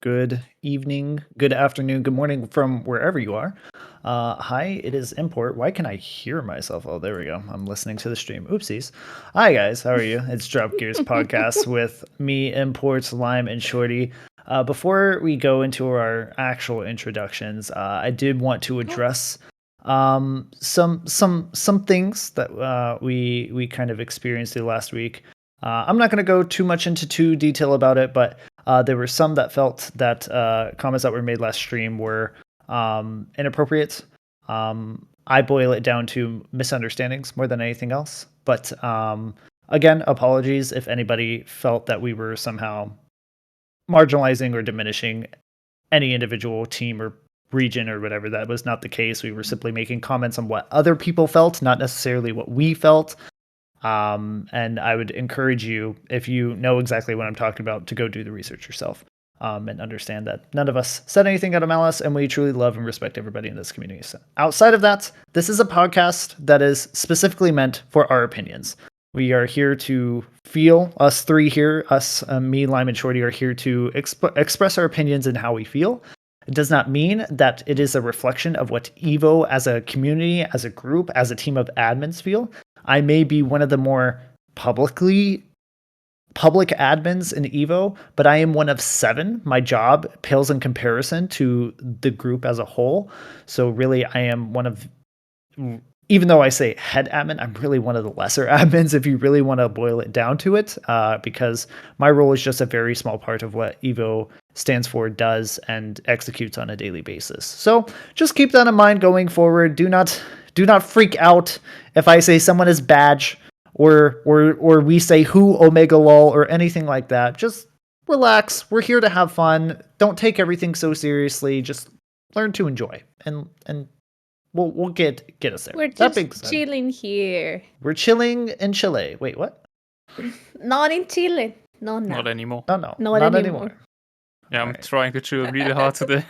good evening, good afternoon, good morning from wherever you are. Hi, it is Import. Why can I hear myself? Oh, there we go. I'm listening to the stream. Oopsies. Hi, guys. How are you? It's Drop Gears Podcast with me, Imports, Lime, and Shorty. Before we go into our actual introductions, I did want to address some things that we kind of experienced the last week. I'm not going to go too much into too detail about it, but there were some that felt that comments that were made last stream were inappropriate. I boil it down to misunderstandings more than anything else. But again, apologies if anybody felt that we were somehow marginalizing or diminishing any individual team or region or whatever. That was not the case. We were simply making comments on what other people felt, not necessarily what we felt. And I would encourage you, if you know exactly what I'm talking about, to go do the research yourself and understand that none of us said anything out of malice, and we truly love and respect everybody in this community. So outside of that, this is a podcast that is specifically meant for our opinions. We are here to feel, us three here, me, Lime, and Shorty are here to express our opinions and how we feel. It does not mean that it is a reflection of what Evo as a community, as a group, as a team of admins feel. I may be one of the more public admins in Evo, but I am one of 7. My job pales in comparison to the group as a whole. So really, I am one of, even though I say head admin, I'm really one of the lesser admins if you really want to boil it down to it, because my role is just a very small part of what Evo stands for, does, and executes on a daily basis. So just keep that in mind going forward. Do not freak out if I say someone is badge or we say who Omega lol or anything like that. Just relax. We're here to have fun. Don't take everything so seriously. Just learn to enjoy and we'll get us there. We're just chilling here. We're chilling in Chile. Wait, what? Not in Chile. No. Not anymore. No. Not anymore. Yeah, I'm trying to chill really hard today.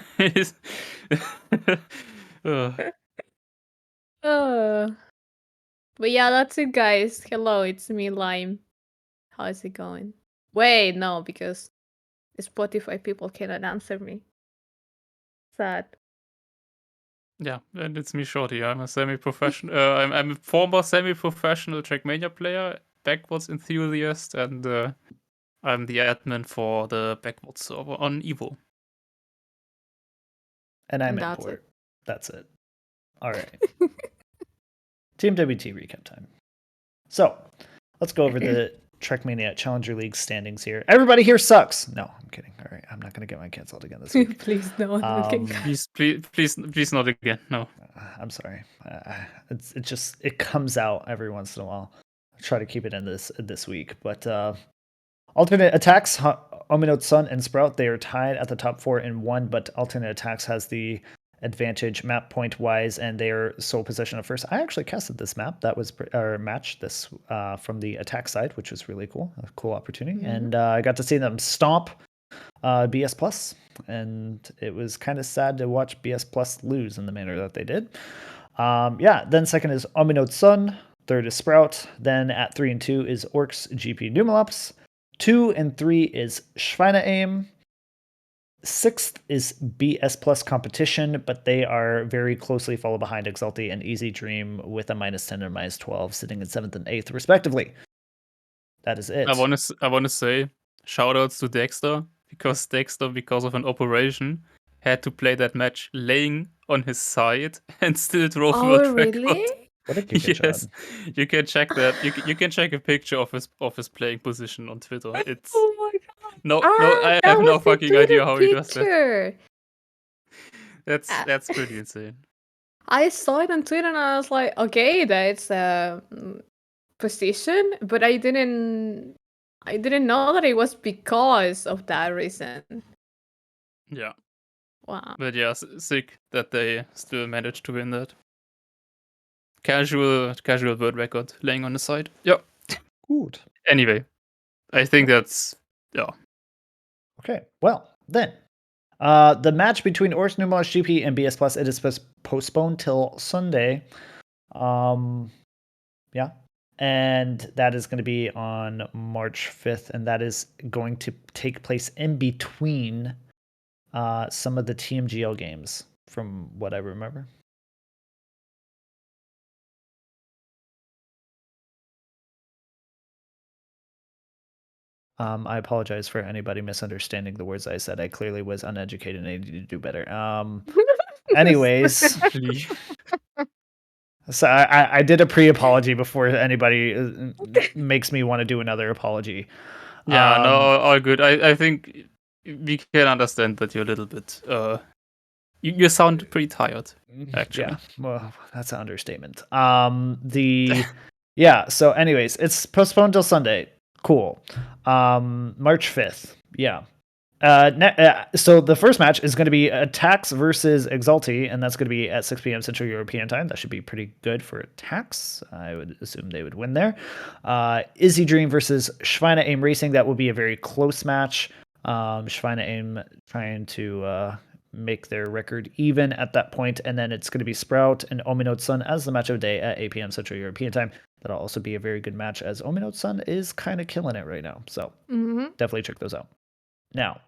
But yeah, that's it, guys. Hello, it's me, Lime. How is it going? Wait, no, because Spotify people cannot answer me. Sad. Yeah, and it's me, Shorty. I'm a semi-professional. I'm a former semi-professional Trackmania player, backwards enthusiast, and I'm the admin for the backwards server on Evo. And I'm Import. That's it. All right. TMWT Recap time. So let's go over the Trackmania Challenger League standings here. Everybody here sucks. No, I'm kidding. All right, I'm not going to get mine canceled again this week. Please no. Please not again. No. I'm sorry. It comes out every once in a while. I try to keep it in this week, but alternate attacks, Ominote Sun and Sprout, they are tied at the top 4 in 1, but alternate attacks has the advantage map point wise, and they are sole possession of first. I actually casted this map. That was our match this from the attack side, which was really cool. A cool opportunity. Mm-hmm. And I got to see them stomp BS Plus, and it was kind of sad to watch BS Plus lose in the manner that they did. Then second is Ominote Sun. Third is Sprout. Then at 3 and 2 is Orcs GP Numalops. 2 and 3 is Schweine-Aim. 6th is BS Plus Competition, but they are very closely followed behind Exalti and Easy Dream with a -10 and -12, sitting in 7th and 8th, respectively. That is it. I want to say shoutouts to Dexter, because Dexter, because of an operation, had to play that match laying on his side and still drove world record. Really? What a kick yes, you can check that. You can check a picture of his playing position on Twitter. It's oh my god! No, I have no fucking idea how he does that. That's pretty insane. I saw it on Twitter and I was like, okay, that's a position, but I didn't know that it was because of that reason. Yeah. Wow. But yeah, sick that they still managed to win that. Casual world record laying on the side. Yeah. Good. Anyway, I think that's Okay. Well, then the match between Orcs Numalops GP and BS Plus, it is postponed till Sunday. Yeah. And that is going to be on March 5th, and that is going to take place in between some of the TMGL games from what I remember. I apologize for anybody misunderstanding the words I said. I clearly was uneducated and I needed to do better. Anyways, so I did a pre-apology before anybody makes me want to do another apology. Yeah, no, all good. I think we can understand that you're a little bit. You sound pretty tired, actually. Yeah, well, that's an understatement. Yeah. So, anyways, it's postponed till Sunday. Cool. March 5th. Yeah. So the first match is going to be Attacks versus Exalty, and that's going to be at 6 p.m. Central European Time. That should be pretty good for Attacks. I would assume they would win there. Izzy Dream versus Schweine Aim Racing. That will be a very close match. Schweine Aim trying to make their record even at that point, and then it's going to be Sprout and Ominode Sun as the match of the day at 8 p.m. Central European Time. That'll also be a very good match as Ominode Sun is kind of killing it right now. So definitely check those out. Now,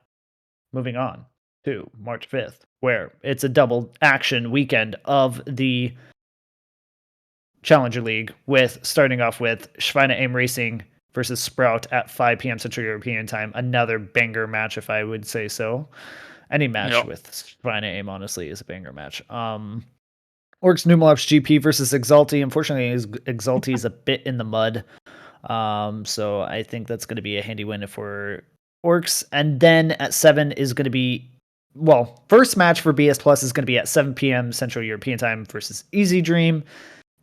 moving on to March 5th, where it's a double action weekend of the Challenger League, with starting off with Schweine Aim Racing versus Sprout at 5 p.m. Central European Time. Another banger match, if I would say so. Any match with Schweine Aim, honestly, is a banger match. Orcs Numalops GP versus Exalty. Unfortunately, Exalty is a bit in the mud. So I think that's going to be a handy win for Orcs. And then at 7 is going to be, well, first match for BS Plus is going to be at 7 p.m. Central European Time versus Easy Dream.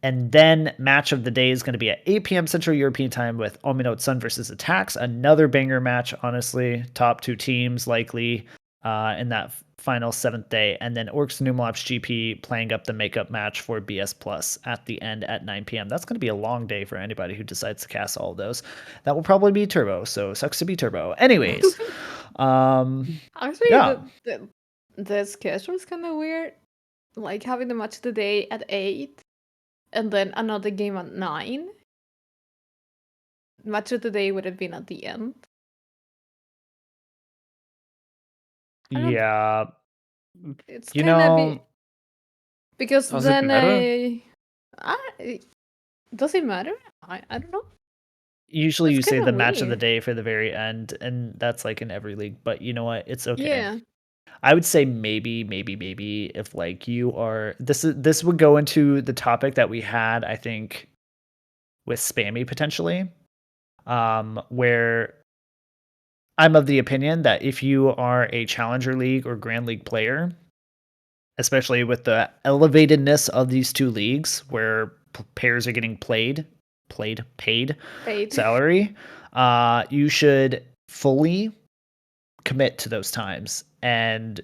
And then match of the day is going to be at 8 p.m. Central European Time with Ominode Sun versus Attacks. Another banger match, honestly. Top two teams likely in that final 7th day. And then Orcs Numalops GP playing up the makeup match for BS Plus at the end at 9 p.m. That's going to be a long day for anybody who decides to cast all of those. That will probably be Turbo, so sucks to be Turbo. Anyways. Actually, yeah. the schedule is kind of weird. Like having the match of the day at 8 and then another game at 9. Match of the day would have been at the end. Yeah. It's kind of because does then it matter? does it matter? I don't know. Usually That's you say kinda the match of the weird. day for the very end, and that's like in every league, but you know what? It's okay. Yeah. I would say maybe if like you are this would go into the topic that we had, I think, with Spammy potentially. Where I'm of the opinion that if you are a Challenger League or Grand League player, especially with the elevatedness of these two leagues where pairs are getting paid salary, you should fully commit to those times, and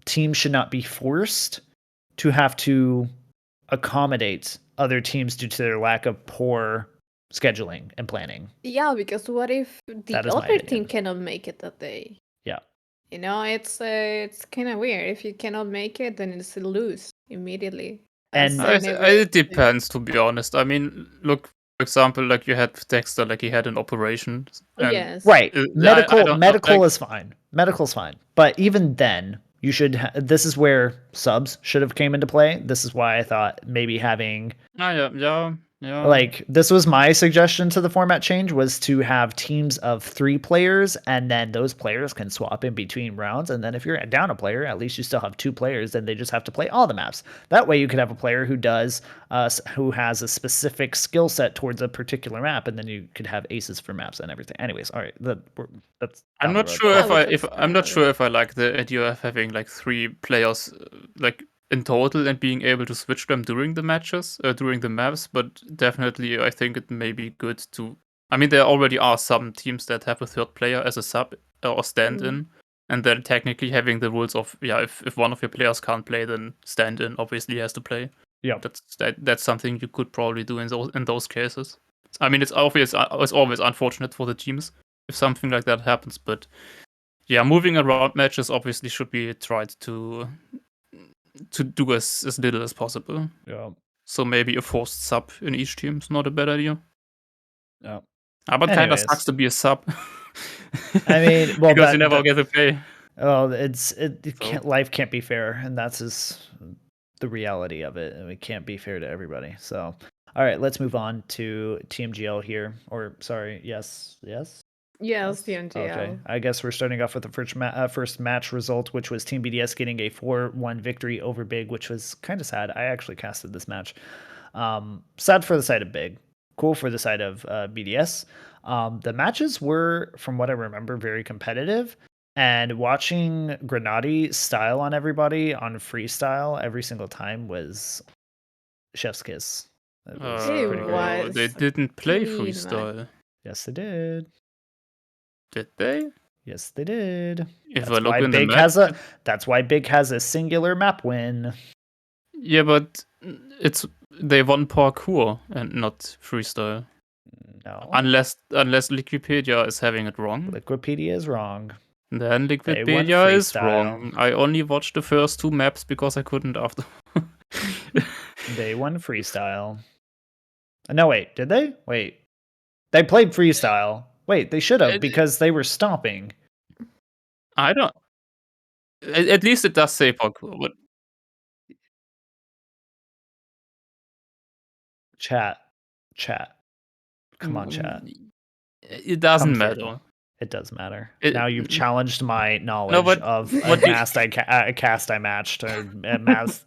teams should not be forced to have to accommodate other teams due to their lack of poor scheduling and planning. Yeah, because what if the other team cannot make it that day? Yeah. You know, it's kind of weird. If you cannot make it, then it's a lose immediately. And it depends, to be honest. I mean, look, for example, like you had Dexter, like he had an operation. Yes. Right. Medical like, is fine. Medical's fine. But even then, you should. This is where subs should have came into play. This is why I thought maybe having. Yeah. Like, this was my suggestion to the format change, was to have teams of 3 players, and then those players can swap in between rounds. And then if you're down a player, at least you still have 2 players, then they just have to play all the maps. That way you could have a player who has a specific skill set towards a particular map, and then you could have aces for maps and everything. Anyways, all right, that's. I'm not sure if I like the idea of having like 3 players like in total and being able to switch them during the matches, during the maps, but definitely I think it may be good to. I mean, there already are some teams that have a 3rd player as a sub or stand-in, and then technically having the rules of if one of your players can't play, then stand-in obviously has to play. Yeah, that's something you could probably do in those cases. I mean, it's always unfortunate for the teams if something like that happens, but yeah, moving around matches obviously should be tried to do as little as possible. Yeah. So maybe a forced sub in each team is not a bad idea. Yeah. But kind of sucks to be a sub. I mean, well, because you never get to play. Oh, So- life can't be fair, and that's the reality of it. And it can't be fair to everybody. So, all right, let's move on to TMGL here. Or sorry, yes. Yes, Yes? the NGL. Okay, I guess we're starting off with the first match result, which was Team BDS getting a 4-1 victory over Big, which was kind of sad. I actually casted this match. Sad for the side of Big, cool for the side of BDS. The matches were, from what I remember, very competitive. And watching Grenade style on everybody on freestyle every single time was chef's kiss. It was pretty great. was They didn't play clean, man. freestyle. Yes, they did. Did they? Yes, they did. If That's I look why in the Big map, has a. That's why Big has a singular map win. yeah, but they won parkour and not freestyle. No, Unless Liquipedia is having it wrong. Liquipedia is wrong. Then They won Liquipedia is freestyle. wrong. I only watched the first 2 maps because I couldn't after. They won freestyle. No, wait, did they? Wait, they played freestyle. Wait, they should have because they were stomping. I don't. At least it does say parkour, but Chat. Come on, chat. It doesn't Come through. matter. It does matter. It- Now you've challenged my knowledge of a what you- cast I matched, or a match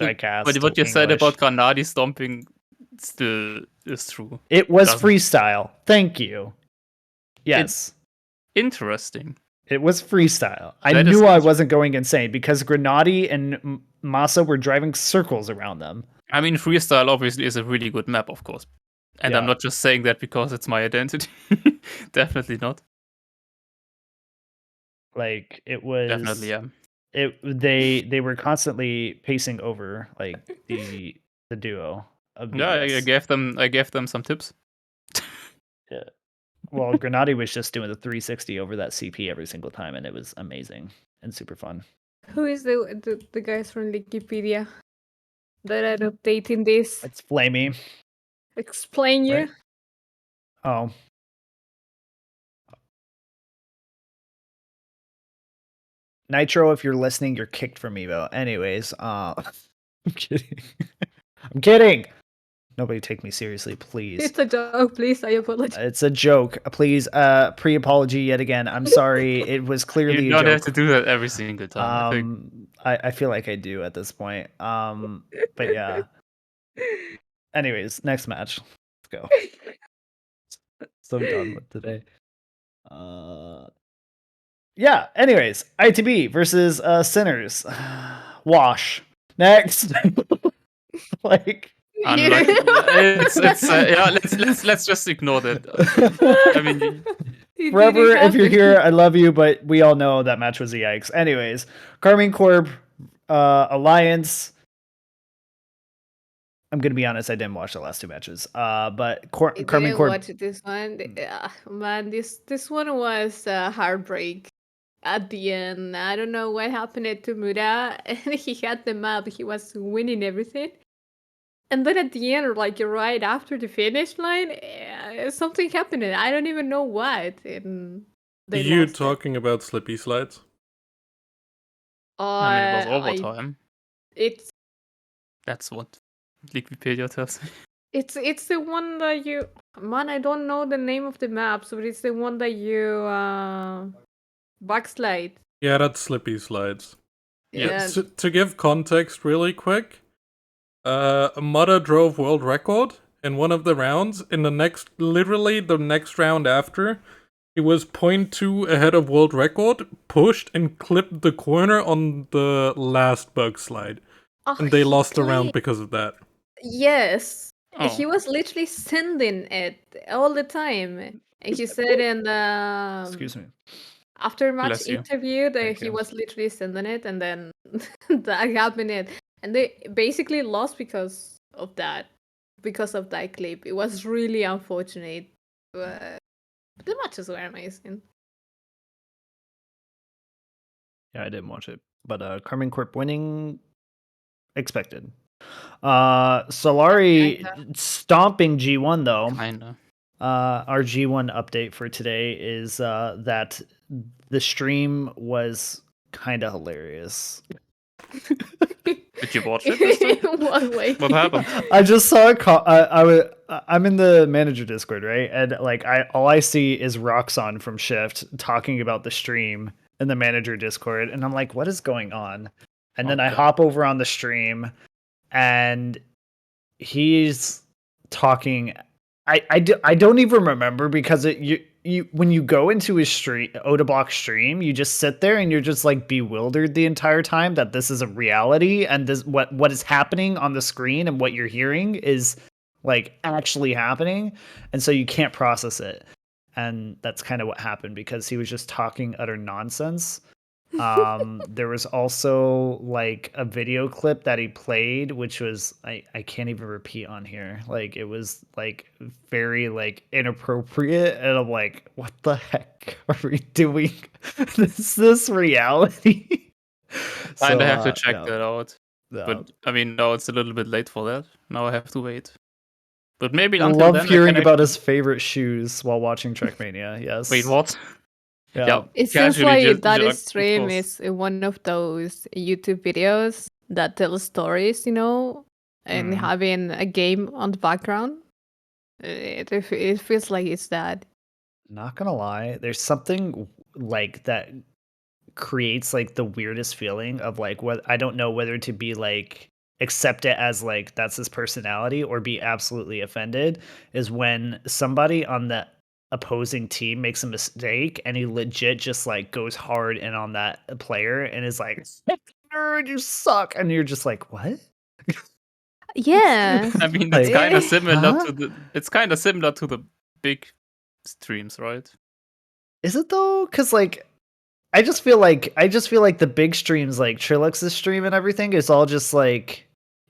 I cast. But what you said English. about Granadi stomping still is true. It was doesn't- freestyle. Thank you. Yes. Interesting. It was freestyle. I That is knew I interesting. wasn't going insane because Grenade and Masa were driving circles around them. I mean, freestyle obviously is a really good map, of course. And I'm Yeah. not just saying that because it's my identity. Definitely not. Like it was Definitely, yeah. They were constantly pacing over like the duo of Yeah, I BDS. gave them some tips. Well, Grenade was just doing the 360 over that CP every single time, and it was amazing and super fun. Who is the guys from Wikipedia that are updating this? It's Flamey. Explain you. Right? Oh. Nitro, if you're listening, you're kicked from Evo. Anyways, I'm kidding. I'm kidding. Nobody take me seriously, please. It's a joke, please. I apologize. It's a joke. Please, pre-apology yet again. I'm sorry. It was clearly You a don't joke. have to do that every single time, I think. I feel like I do at this point. But yeah. Anyways, next match. Let's go. So done with today. Yeah, anyways, ITB versus Sinners. Wash. Next. Like Unlucky. Yeah, let's just ignore that. I mean, He forever, didn't if you're have here, to- I love you, but we all know that match was a yikes. Anyways, Carmine Corp, Alliance. I'm gonna be honest, I didn't watch the last 2 matches. But I Carmine didn't Corp. watch this one. Man, this one was heartbreak at the end. I don't know what happened to Mura, and he had the map. He was winning everything, and then at the end, or like right after the finish line, something happened. I don't even know what. And Are they you lost it. talking about Slippy Slides? I mean, it was overtime. It's That's what Wikipedia tells me. it's the one that you, man, I don't know the name of the maps, but it's the one that you backslide. Yeah, that's Slippy Slides. Yeah. To give context really quick, Mudda drove world record in one of the rounds. In literally the next round after, he was 0.2 ahead of world record, pushed and clipped the corner on the last bug slide. And they lost the round because of that. Yes. Oh. He was literally sending it all the time. And he said in the Excuse me. after match Bless you. interview that Thank he you. was literally sending it, and then that happened. And they basically lost because of that clip. It was really unfortunate. But the matches were amazing. Yeah, I didn't watch it. But Carmine Corp winning expected. Solari stomping G1 though. Kinda. Our G1 update for today is that the stream was kind of hilarious. Did you watch it this time? In what way? What happened? I just saw I'm in the manager Discord, right? And like all I see is Roxon from Shift talking about the stream in the manager Discord, and I'm like, what is going on? And then I Okay. hop over on the stream, and he's talking. I don't even remember because you when you go into his stream Odablock stream, you just sit there and you're just like bewildered the entire time that this is a reality and this what is happening on the screen and what you're hearing is like actually happening, and so you can't process it. And that's kind of what happened because he was just talking utter nonsense. There was also like a video clip that he played, which was I can't even repeat on here. Like it was like very like inappropriate, and I'm like, what the heck are we doing? Is this reality? Kinda have to check yeah, that out. yeah. But I mean, now it's a little bit late for that. Now I have to wait. But maybe I until love then I hearing can about actually... his favorite shoes while watching Trackmania. Yes. Wait, what? Yeah. It seems casually like that of stream course. is one of those YouTube videos that tell stories, and Mm. having a game on the background. It feels like it's that. Not gonna lie, there's something like that creates like the weirdest feeling of like what I don't know whether to be like accept it as like that's his personality or be absolutely offended is when somebody on the opposing team makes a mistake and he legit just like goes hard in on that player and is like nerd you suck and you're just like what. Yeah. I mean, it's Like, kind of similar huh? to the big streams, right? Is it though? Because like I just feel like the big streams like Trilux's stream and everything is all just like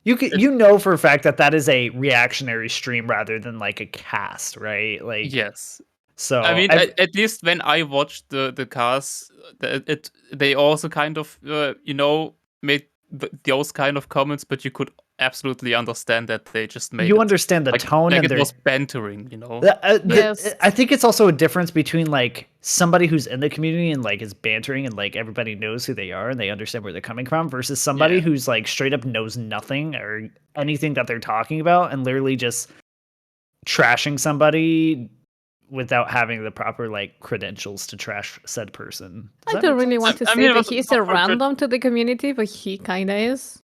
you know for a fact that is a reactionary stream rather than like a cast, right? Like Yes. I so mean, I've at least when I watched the cars, they also kind of made those kind of comments, but you could absolutely understand that they just made you it understand the tone like and it their was bantering, you know. Yes. I think it's also a difference between like somebody who's in the community and like is bantering and like everybody knows who they are and they understand where they're coming from versus somebody Yeah. who's like straight up knows nothing or anything that they're talking about and literally just trashing somebody without having the proper like credentials to trash said person. Does I that don't make really sense? want to I say mean, that he's a random to the community, but he kinda is.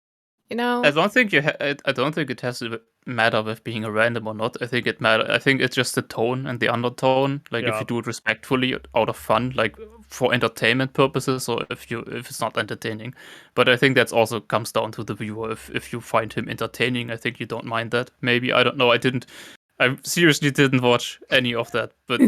I don't think I don't think it has to matter with being a random or not. I think I think it's just the tone and the undertone. Like if Yeah. you do it respectfully, out of fun, like for entertainment purposes, or if it's not entertaining. But I think that's also comes down to the viewer. If you find him entertaining, I think you don't mind that. Maybe I don't know. I seriously didn't watch any of that, but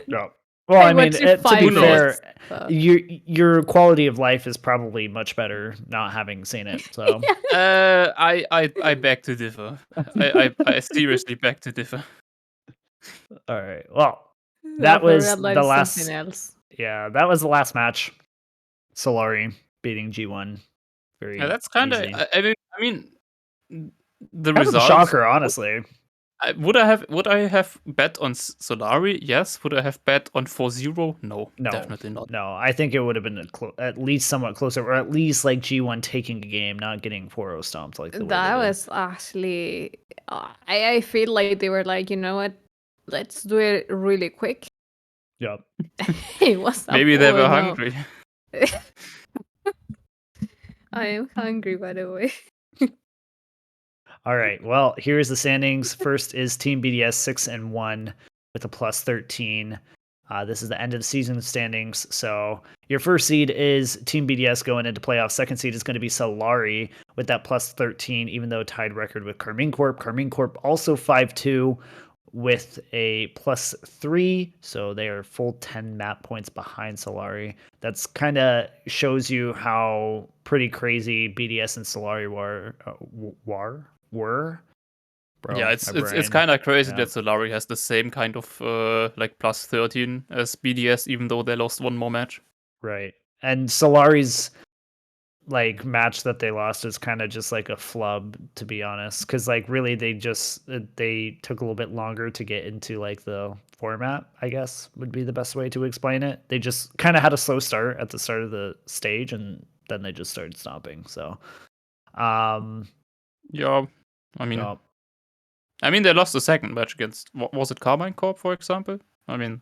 Yeah. Well, I mean, watched it to be 5 minutes. fair, So. your quality of life is probably much better not having seen it. So I beg to differ. I seriously beg to differ. all right. Well, Yeah, that for was real life the is something last. else. Yeah, that was the last match. Solari beating G1. Very Yeah, that's kind of. easy. I mean, the Kind of a results. shocker, honestly. Would I have bet on Solari? Yes. Would I have bet on 4-0? No, No, definitely not. no. I think it would have been at least somewhat closer, or at least like G1 taking a game, not getting 4-0 stomped like the way That they did. was actually. I feel like they were like, you know what? Let's do it really quick. Yep. It was a Maybe they were 4-0. hungry. I am hungry, by the way. All right. Well, here's the standings. First is Team BDS 6-1 with a plus 13. This is the end of the season standings. So your first seed is Team BDS going into playoffs. Second seed is going to be Solari with that plus 13, even though tied record with Carmine Corp. Carmine Corp also 5-2 with a plus 3. So they are full 10 map points behind Solari. That's kind of shows you how pretty crazy BDS and Solari were. Bro, Yeah, my it's brain. kind of crazy Yeah. that Solari has the same kind of like plus 13 as BDS, even though they lost one more match. Right. And Solari's like match that they lost is kind of just like a flub, to be honest, because like really they took a little bit longer to get into like the format, I guess would be the best way to explain it. They just kind of had a slow start at the start of the stage and then they just started stomping. So Yeah, I mean, yeah. they lost the second match against, what was it, Carmine Corp, for example? I mean,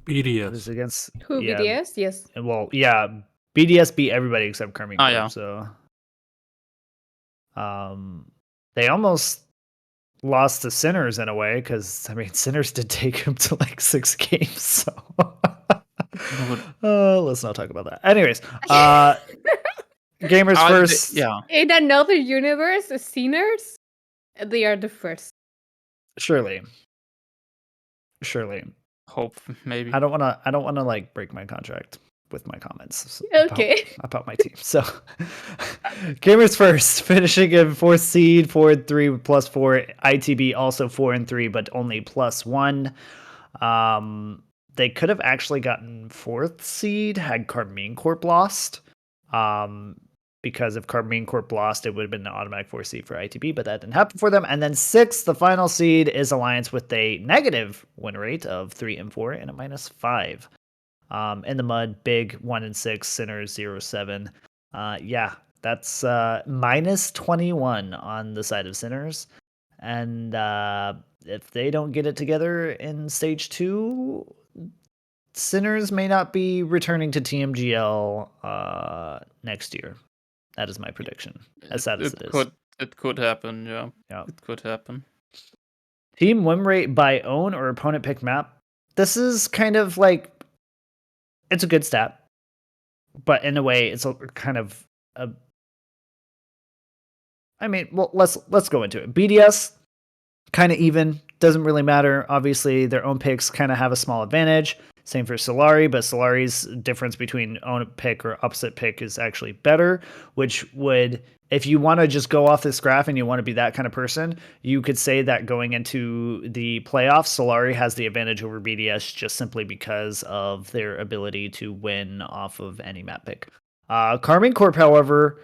It was BDS. against Who, BDS? Yes. well, yeah, BDS beat everybody except Carmine Corp. yeah. So they almost lost to Sinners in a way, because I mean Sinners did take him to like 6 games. So let's not talk about that. Anyways, gamers first. Yeah, In another universe, the Sinners, they are the first. Surely. hope maybe. I don't want to like break my contract with my comments Okay. about my team. So gamers first, finishing in 4th seed, 4-3 plus 4. ITB also 4-3, but only +1. They could have actually gotten 4th seed had Carmine Corp lost. Because if Carmine Corp lost, it would have been an automatic 4th seed for ITB, but that didn't happen for them. And then 6th, the final seed, is Alliance with a negative win rate of 3-4 and a -5. In the mud, big 1-6, Sinners 0-7. Yeah, that's -21 on the side of Sinners. And if they don't get it together in stage 2, Sinners may not be returning to TMGL next year. That is my prediction. As sad as it is. It could happen, yeah. Yeah. It could happen. Team win rate by own or opponent pick map. This is kind of like, it's a good stat, but in a way, it's a kind of a. I mean, well, let's go into it. BDS, kind of even, doesn't really matter. Obviously, their own picks kind of have a small advantage. Same for Solari, but Solari's difference between own pick or opposite pick is actually better, which would, if you want to just go off this graph and you want to be that kind of person, you could say that going into the playoffs, Solari has the advantage over BDS just simply because of their ability to win off of any map pick. Carmine Corp, however,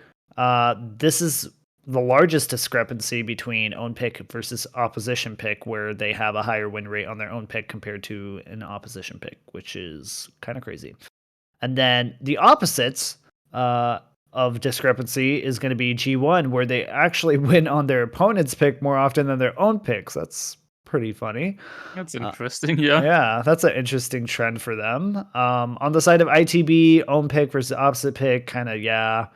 this is the largest discrepancy between own pick versus opposition pick, where they have a higher win rate on their own pick compared to an opposition pick, which is kind of crazy. And then the opposites of discrepancy is going to be G1, where they actually win on their opponent's pick more often than their own picks. That's pretty funny. That's interesting, yeah. Yeah, that's an interesting trend for them. On the side of ITB, own pick versus opposite pick, kind of, yeah.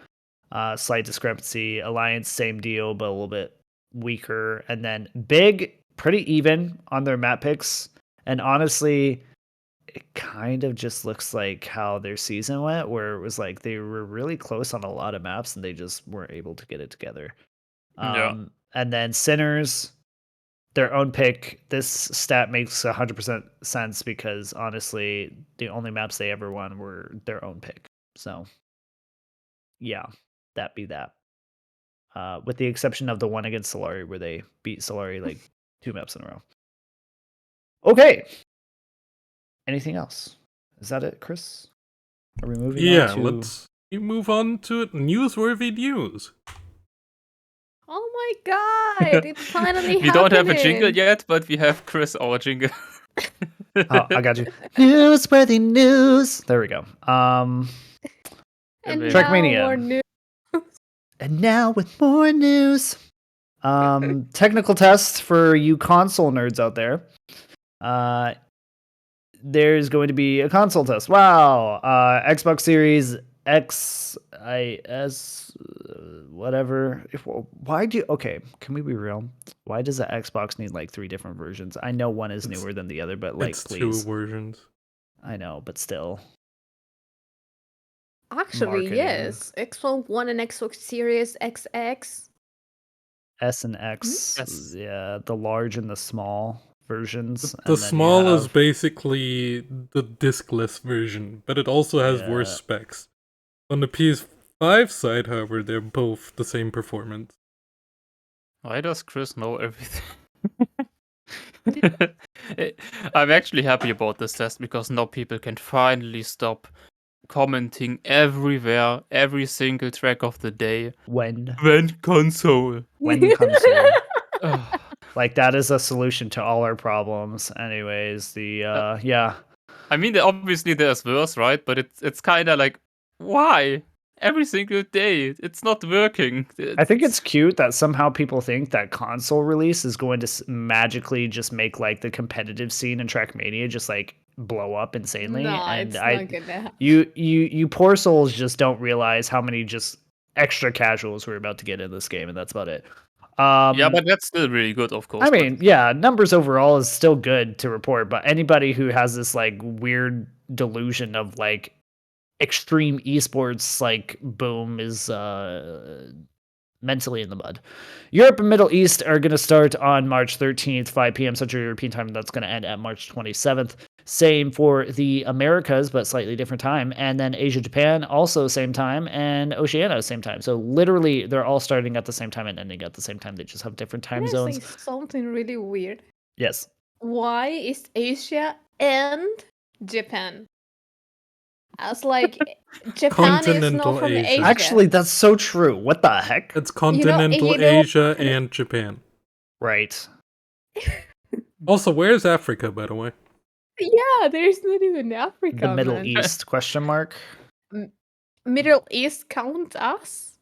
Slight discrepancy. Alliance, same deal, but a little bit weaker. And then Big, pretty even on their map picks. And honestly, it kind of just looks like how their season went, where it was like they were really close on a lot of maps and they just weren't able to get it together. And then Sinners, their own pick. This stat makes 100% sense because honestly, the only maps they ever won were their own pick. So, yeah. That be that. With the exception of the one against Solari where they beat Solari like 2 maps in a row. Okay. Anything else? Is that it, Chris? Are we moving on to... let's move on to newsworthy news. Oh my god, it finally We don't have a jingle yet, but we have Chris, our jingle. Oh, I got you. Newsworthy news. There we go. And Trackmania. now more news. And now with more news. Technical test for you console nerds out there. There's going to be a console test. Wow. Xbox Series X, S, whatever. Okay, can we be real? Why does the Xbox need like 3 different versions? I know one is newer than the other, but like, it's please. 2 versions. I know, but still. Actually, Marketing. yes. Xbox One and Xbox Series XX. S and X, Yes. yeah, the large and the small versions. The and then you small is have- basically the discless version, but it also has worse Yeah. specs. On the PS5 side, however, they're both the same performance. Why does Chris know everything? I'm actually happy about this test because now people can finally stop commenting everywhere, every single track of the day. When Console. console. Ugh. Like, that is a solution to all our problems. Anyways, yeah. I mean, obviously there's worse, right? But it's kind of like, why? Every single day, it's not working. I think it's cute that somehow people think that console release is going to magically just make like the competitive scene in Trackmania just like blow up insanely. No, And it's not gonna happen. you poor souls just don't realize how many just extra casuals we're about to get in this game, and that's about it. Yeah, but that's still really good, of course. I mean, yeah, numbers overall is still good to report, but anybody who has this like weird delusion of like extreme esports like boom is mentally in the mud. Europe and Middle East are going to start on March 13th, 5 p.m. Central European time. That's going to end at March 27th. Same for the Americas, but slightly different time. And then Asia, Japan, also same time. And Oceania, same time. So literally, they're all starting at the same time and ending at the same time. They just have different time Can I zones. say something really weird? Yes. Why is Asia and Japan? I was like, Japan is Continental not from Asia. Asia. Actually, that's so true. What the heck? It's continental you know- Asia and Japan. Right. Also, where's Africa, by the way? Yeah, there's not even Africa. The Middle man. East, question mark? Middle East count us?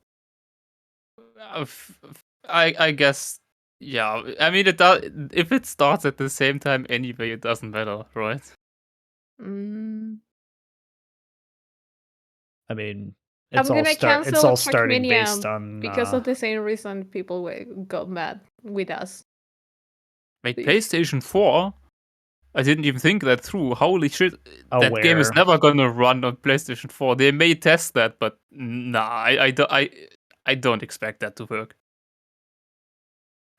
I guess, yeah. I mean, it does. If it starts at the same time anyway, it doesn't matter, right? Mm. I mean, I'm it's all gonna it's cancel all starting Trackmania based on because of the same reason people got mad with us. Wait, Please. PlayStation 4? I didn't even think that through. Holy shit. That game is Aware. never gonna run on PlayStation 4. They may test that, but nah, I don't expect that to work.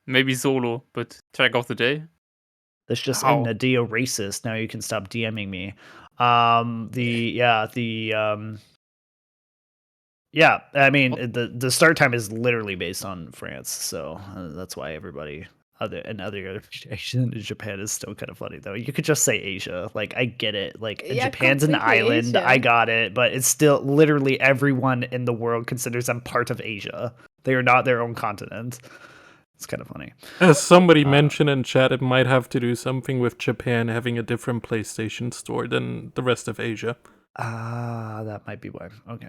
Maybe solo, but track of the day? This just How? in Nadia racist. Now you can stop DMing me. Yeah, I mean the start time is literally based on France, so that's why everybody other Asian in Japan is still kind of funny though. You could just say Asia. Like, I get it. Like, Yeah, Japan's an completely island. Asia. I got it, but it's still literally everyone in the world considers them part of Asia. They are not their own continent. It's kind of funny. As somebody mentioned in chat, it might have to do something with Japan having a different PlayStation store than the rest of Asia. That might be why. Okay.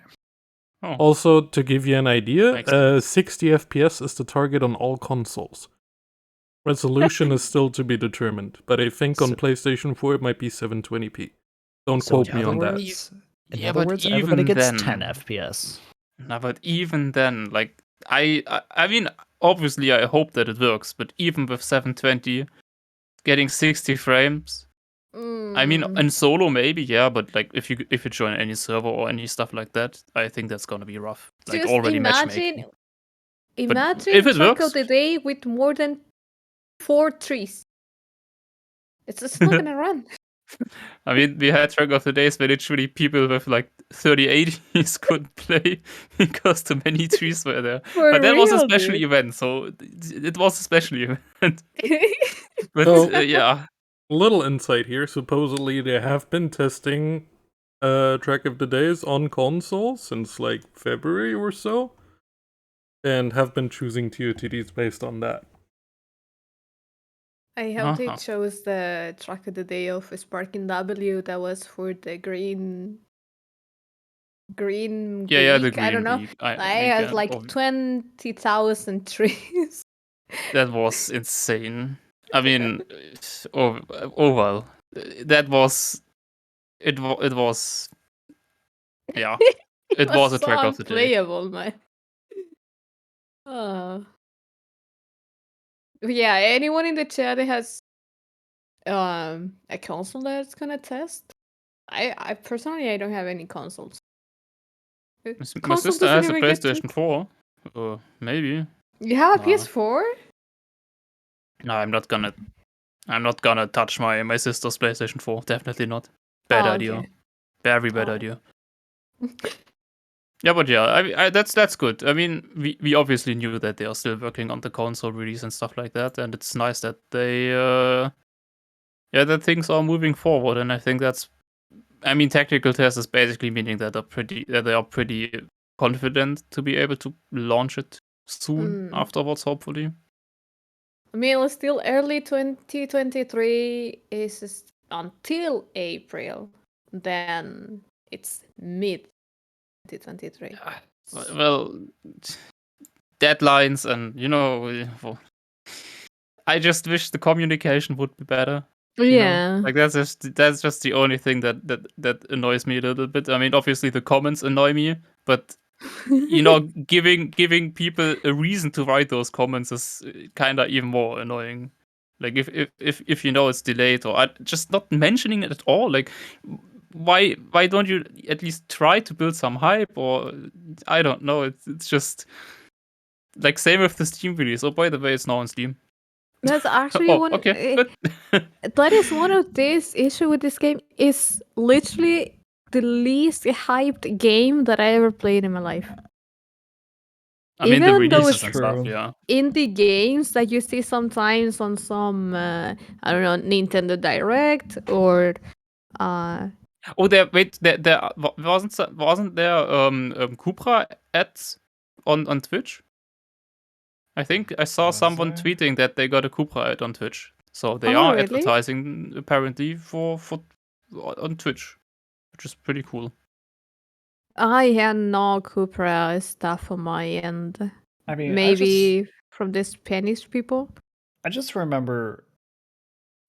Oh, Also, to give you an idea, Makes sense. 60 FPS is the target on all consoles. Resolution is still to be determined, but I think on So- PlayStation 4 it might be 720p. Don't So quote in me other on that. words, Yeah, but everybody even gets then- 10 FPS. nah, but even then, like, I mean, obviously I hope that it works, but even with 720, getting 60 frames, I mean, Mm. in solo maybe, yeah, but like if you join any server or any stuff like that, I think that's gonna be rough. Like, Just already matchmaking. imagine if it track works- of the day with more than 4 trees. It's not gonna run. I mean, we had track of the days where literally people with like 3080s couldn't play because too many trees were there. For But that was a real, special dude. event, so it was a special event. But So- yeah, Little insight here. Supposedly they have been testing track of the days on consoles since like February or so, and have been choosing TOTDs based on that. I hope they Uh-huh. chose the track of the day of Sparking W that was for the green yeah, the week. I don't know. Green Week. I had like 20,000 trees. That was insane. I mean, oh well, that was it was yeah, it was a track so of the day. unplayable, man. Yeah, anyone in the chat that has a console that's gonna test? I personally I don't have any consoles. My Console sister doesn't has a even get to- PlayStation 4. Maybe. You have a Nah. PS4? No, I'm not gonna touch my sister's PlayStation 4. Definitely not. Bad Oh, idea. okay. Very bad Oh. idea. Yeah, but yeah, I that's good. I mean, we obviously knew that they are still working on the console release and stuff like that, and it's nice that they that things are moving forward, and I think that's I mean, technical test is basically meaning that they are pretty confident to be able to launch it soon afterwards, hopefully. I mean, it's still early 2023. Is until April. Then it's mid 2023. Well, deadlines and I just wish the communication would be better. Yeah. Like that's just the only thing that annoys me a little bit. I mean, obviously the comments annoy me, but giving people a reason to write those comments is kind of even more annoying. Like if it's delayed or just not mentioning it at all. Like why don't you at least try to build some hype? Or I don't know. It's just like same with the Steam release. Oh, by the way, it's now on Steam. That's actually Oh, one. okay, good. That is one of this issue with this game. Is literally the least hyped game that I ever played in my life. I mean, the Even though releases it's and stuff, true. yeah. indie games that you see sometimes on some I don't know, Nintendo Direct or Oh, there wasn't there Cupra ads on Twitch? I think I saw Was someone there? tweeting that they got a Cupra ad on Twitch. So they Oh, are really? advertising apparently for on Twitch, which is pretty cool. I had no Cupra stuff on my end. I mean, Maybe from the Spanish people. I just remember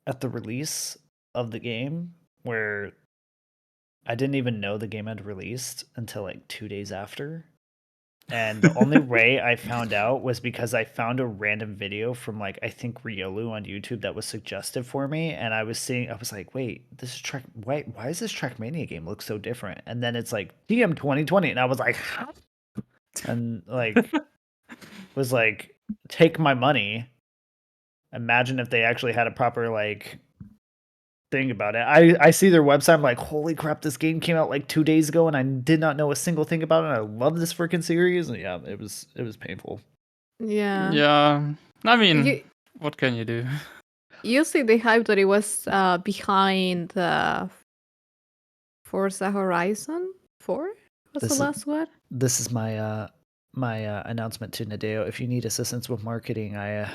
at the release of the game where I didn't even know the game had released until like 2 days after. And the only way I found out was because I found a random video from like I think Riolu on YouTube that was suggested for me, and I was like, wait, this is why is this Trackmania game look so different? And then it's like TM 2020, and I was like, huh? And like was like, take my money. Imagine if they actually had a proper like thing about it. I see their website. I'm like, holy crap! This game came out like 2 days ago, and I did not know a single thing about it. And I love this freaking series. And yeah, it was painful. Yeah. Yeah. I mean, You, what can you do? you see the hype that it was behind Forza Horizon 4 was This the is- last one. This is my announcement to Nadeo. If you need assistance with marketing, I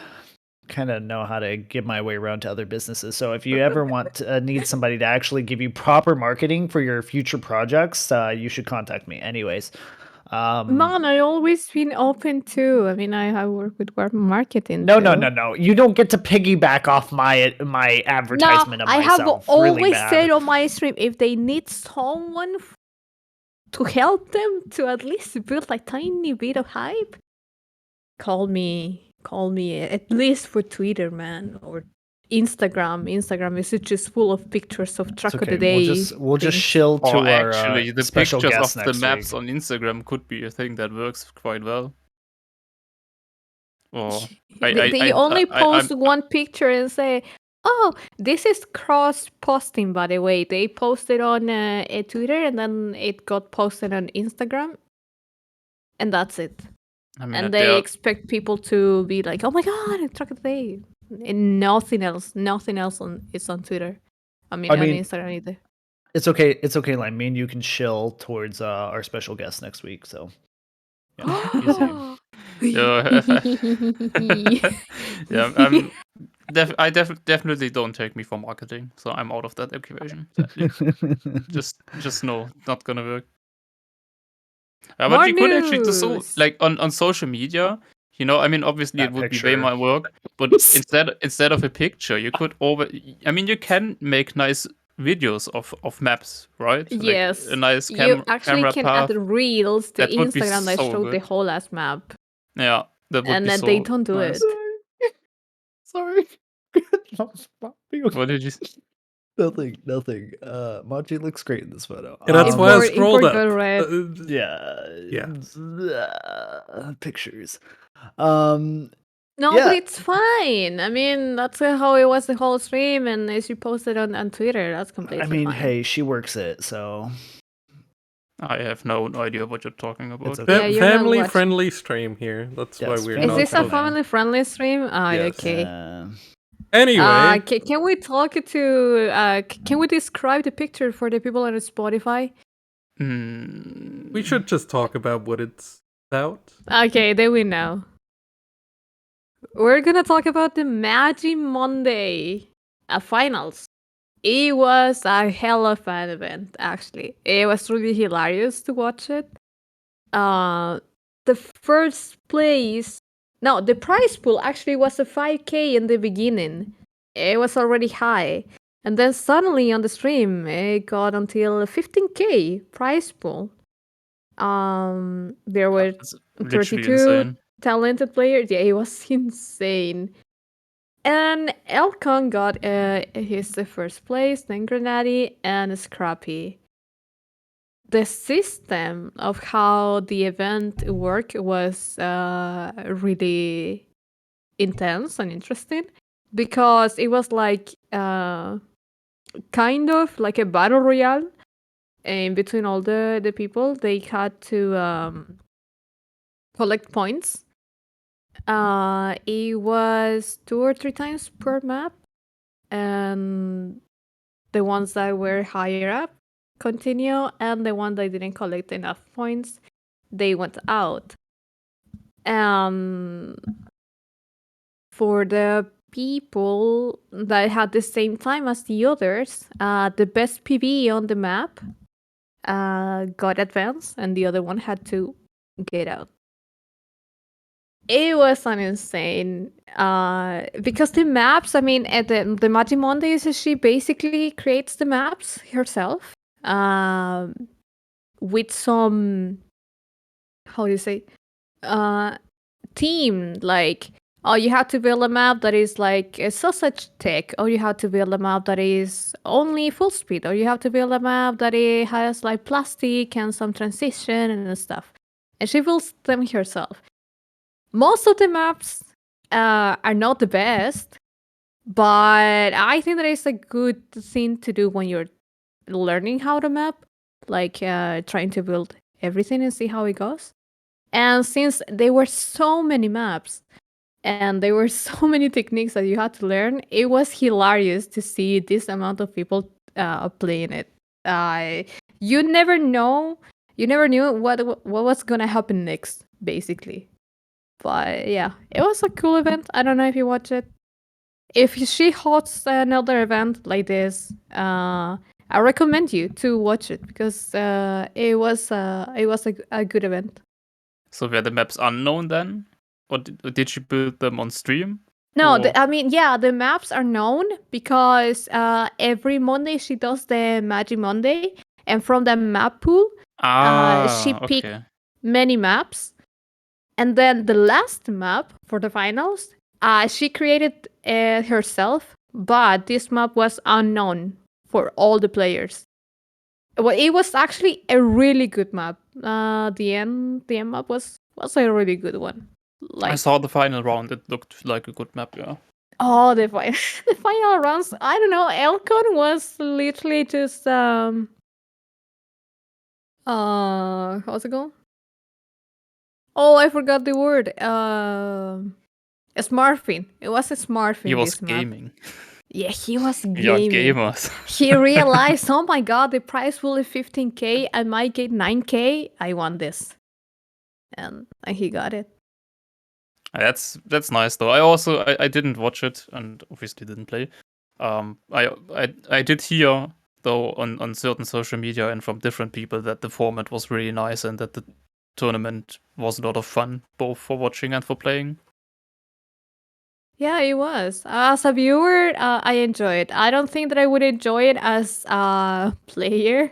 kind of know how to get my way around to other businesses. So if you ever need somebody to actually give you proper marketing for your future projects, you should contact me. Anyways, Man, I always been open to. I mean, I work with marketing. No, too. no. You don't get to piggyback off my advertisement No, of I have myself. always Really bad. said on my stream, if they need someone to help them to at least build a tiny bit of hype, call me at least for Twitter, man, or Instagram. Instagram is just full of pictures of It's track of okay. the day. We'll just things. shill to Or our actually, the special pictures guest of the next maps week. on Instagram could be a thing that works quite well. Or They only post one picture and say, "Oh, this is cross posting." By the way, they posted on a Twitter and then it got posted on Instagram, and that's it. I mean, And they expect people to be like, "Oh my god, track of the day," and nothing else. Nothing else is on Twitter. I mean, on Instagram either. It's okay. It's okay. Like me and you can chill towards our special guest next week. So yeah, I definitely don't take me for marketing, so I'm out of that equation. Sadly. just no, not gonna work. But you could actually do so, like on social media. I mean, obviously That it would picture. be way more work, but instead of a picture, you could you can make nice videos of maps, right? Yes, like a nice you actually camera can path. add reels to That would be Instagram that so show the good. whole ass map. Yeah, that would And be then so they don't do nice. it. Sorry. What did you say? Nothing. Machi looks great in this photo. Yeah, that's why I scrolled up. Yeah. Pictures. No, Yeah. but it's fine. I mean, that's how it was the whole stream, and as you posted on Twitter, that's completely I mean, fine. hey, she works it, so I have no idea what you're talking about. It's okay. Yeah, you're not Family-friendly stream here. That's why Yes, we're Is not. this a family-friendly. family-friendly stream? Ah, Yes. okay. Anyway, Can we talk can we describe the picture for the people on Spotify? we should just talk about what it's about. Okay, then we know. We're gonna talk about the Magi Monday finals. It was a hell of an event, actually. It was really hilarious to watch it. The first place, no, the prize pool actually was a 5K in the beginning. It was already high. And then suddenly on the stream, it got until 15K prize pool. There were That's literally 32 insane. talented players. Yeah, it was insane. And Elcon got his first place, then Grenady and Scrappy. The system of how the event worked was really intense and interesting because it was like kind of like a battle royale in between all the people. They had to collect points. It was 2 or 3 times per map, and the ones that were higher up continue, and the one that didn't collect enough points, they went out. For the people that had the same time as the others, the best PV on the map got advanced, and the other one had to get out. It was an insane because the maps. I mean, at the Magi Mondays, she basically creates the maps herself with some, how do you say, team, like, oh, you have to build a map that is like a sausage tech, or you have to build a map that is only full speed, or you have to build a map that it has like plastic and some transition and stuff. And she builds them herself. Most of the maps are not the best, but I think that is a good thing to do when you're learning how to map, like trying to build everything and see how it goes. And since there were so many maps and there were so many techniques that you had to learn, it was hilarious to see this amount of people playing it. You never know. You never knew what was gonna happen next, basically. But yeah, it was a cool event. I don't know if you watch it. If she hosts another event like this, I recommend you to watch it because it was a good event. So were the maps unknown then? Or did you build them on stream? No, Or- I mean, yeah, the maps are known because every Monday she does the Magic Monday, and from the map pool, she picked okay. many maps, and then the last map for the finals, she created herself, but this map was unknown for all the players. Well, it was actually a really good map. The end map was a really good one. I saw the final round. It looked like a good map, yeah. Oh, the the final rounds. I don't know. Elcon was literally just how's it called? Oh, I forgot the word. Smartphone. It was a smartphone. He was this map. gaming. Yeah, he was We are gaming. gamers. He realized, oh my god, the price will be 15K. I might get 9K. I want this, and he got it. That's nice though. I didn't watch it and obviously didn't play. I did hear though on certain social media and from different people that the format was really nice and that the tournament was a lot of fun both for watching and for playing. Yeah, it was. As a viewer, I enjoy it. I don't think that I would enjoy it as a player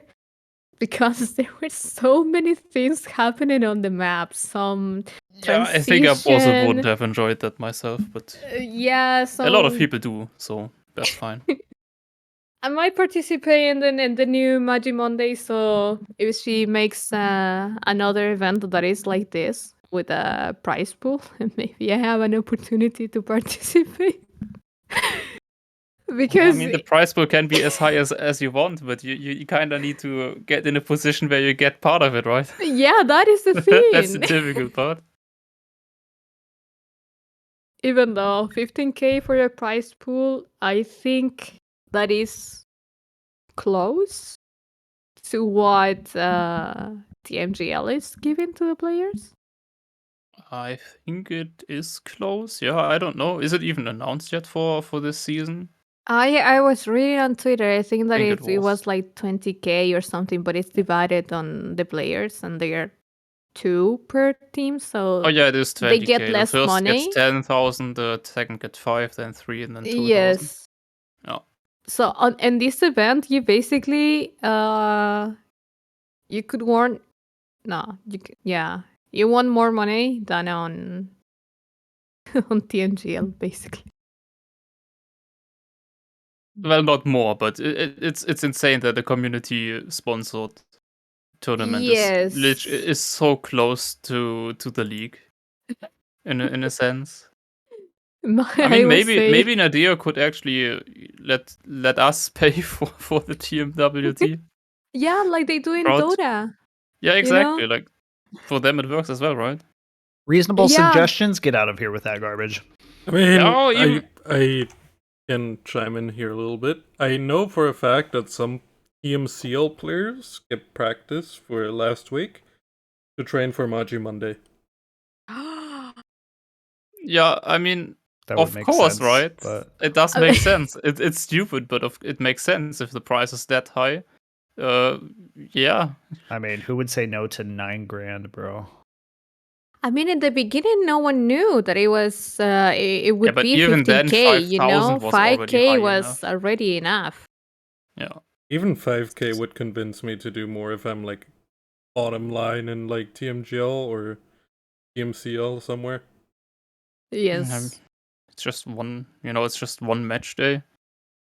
because there were so many things happening on the map. Some Yeah, I think I also transition. wouldn't have enjoyed that myself, but Yeah, a lot of people do, so that's fine. I might participate in the new Magi Monday. So if she makes another event that is like this with a prize pool, maybe I have an opportunity to participate. Because I mean, the prize pool can be as high as you want, but you kind of need to get in a position where you get part of it, right? yeah, that is the thing. That's the difficult part. even though 15K for your prize pool, I think that is close to what TMGL is giving to the players. I think it is close. Yeah, I don't know. Is it even announced yet for this season? I was reading on Twitter. I think that think it it was. was like 20K or something, but it's divided on the players, and they are 2 per team, so Oh yeah, it is 20K. they get The less first money. gets 10,000, the second gets 5, then 3, and then 2,000. Yes. Yeah. So in this event, you basically you could warn. No, you want more money than on on TNGL basically. Well, not more, but it's insane that the community sponsored tournament is so close to the league in a sense. I mean, maybe Nadir could actually let us pay for the TMWT. Yeah, like they do in Crowd. Dota. Yeah, exactly. You know? Like for them, it works as well, right? Reasonable Yeah. suggestions. Get out of here with that garbage. I mean, Oh, even- I can chime in here a little bit. I know for a fact that some TMCL players skipped practice for last week to train for Maji Monday. Yeah, I mean, That would of make course, sense, right? but It does make sense. It's stupid, but it makes sense if the price is that high. Yeah. I mean, who would say no to $9,000, bro? I mean, in the beginning, no one knew that it was it would but be even then, 15K. 5,000 was already 5K high was enough. already enough. Yeah. Even 5K would convince me to do more if I'm like bottom line in like TMGL or TMCL somewhere. Yes. It's just one, it's just one match day.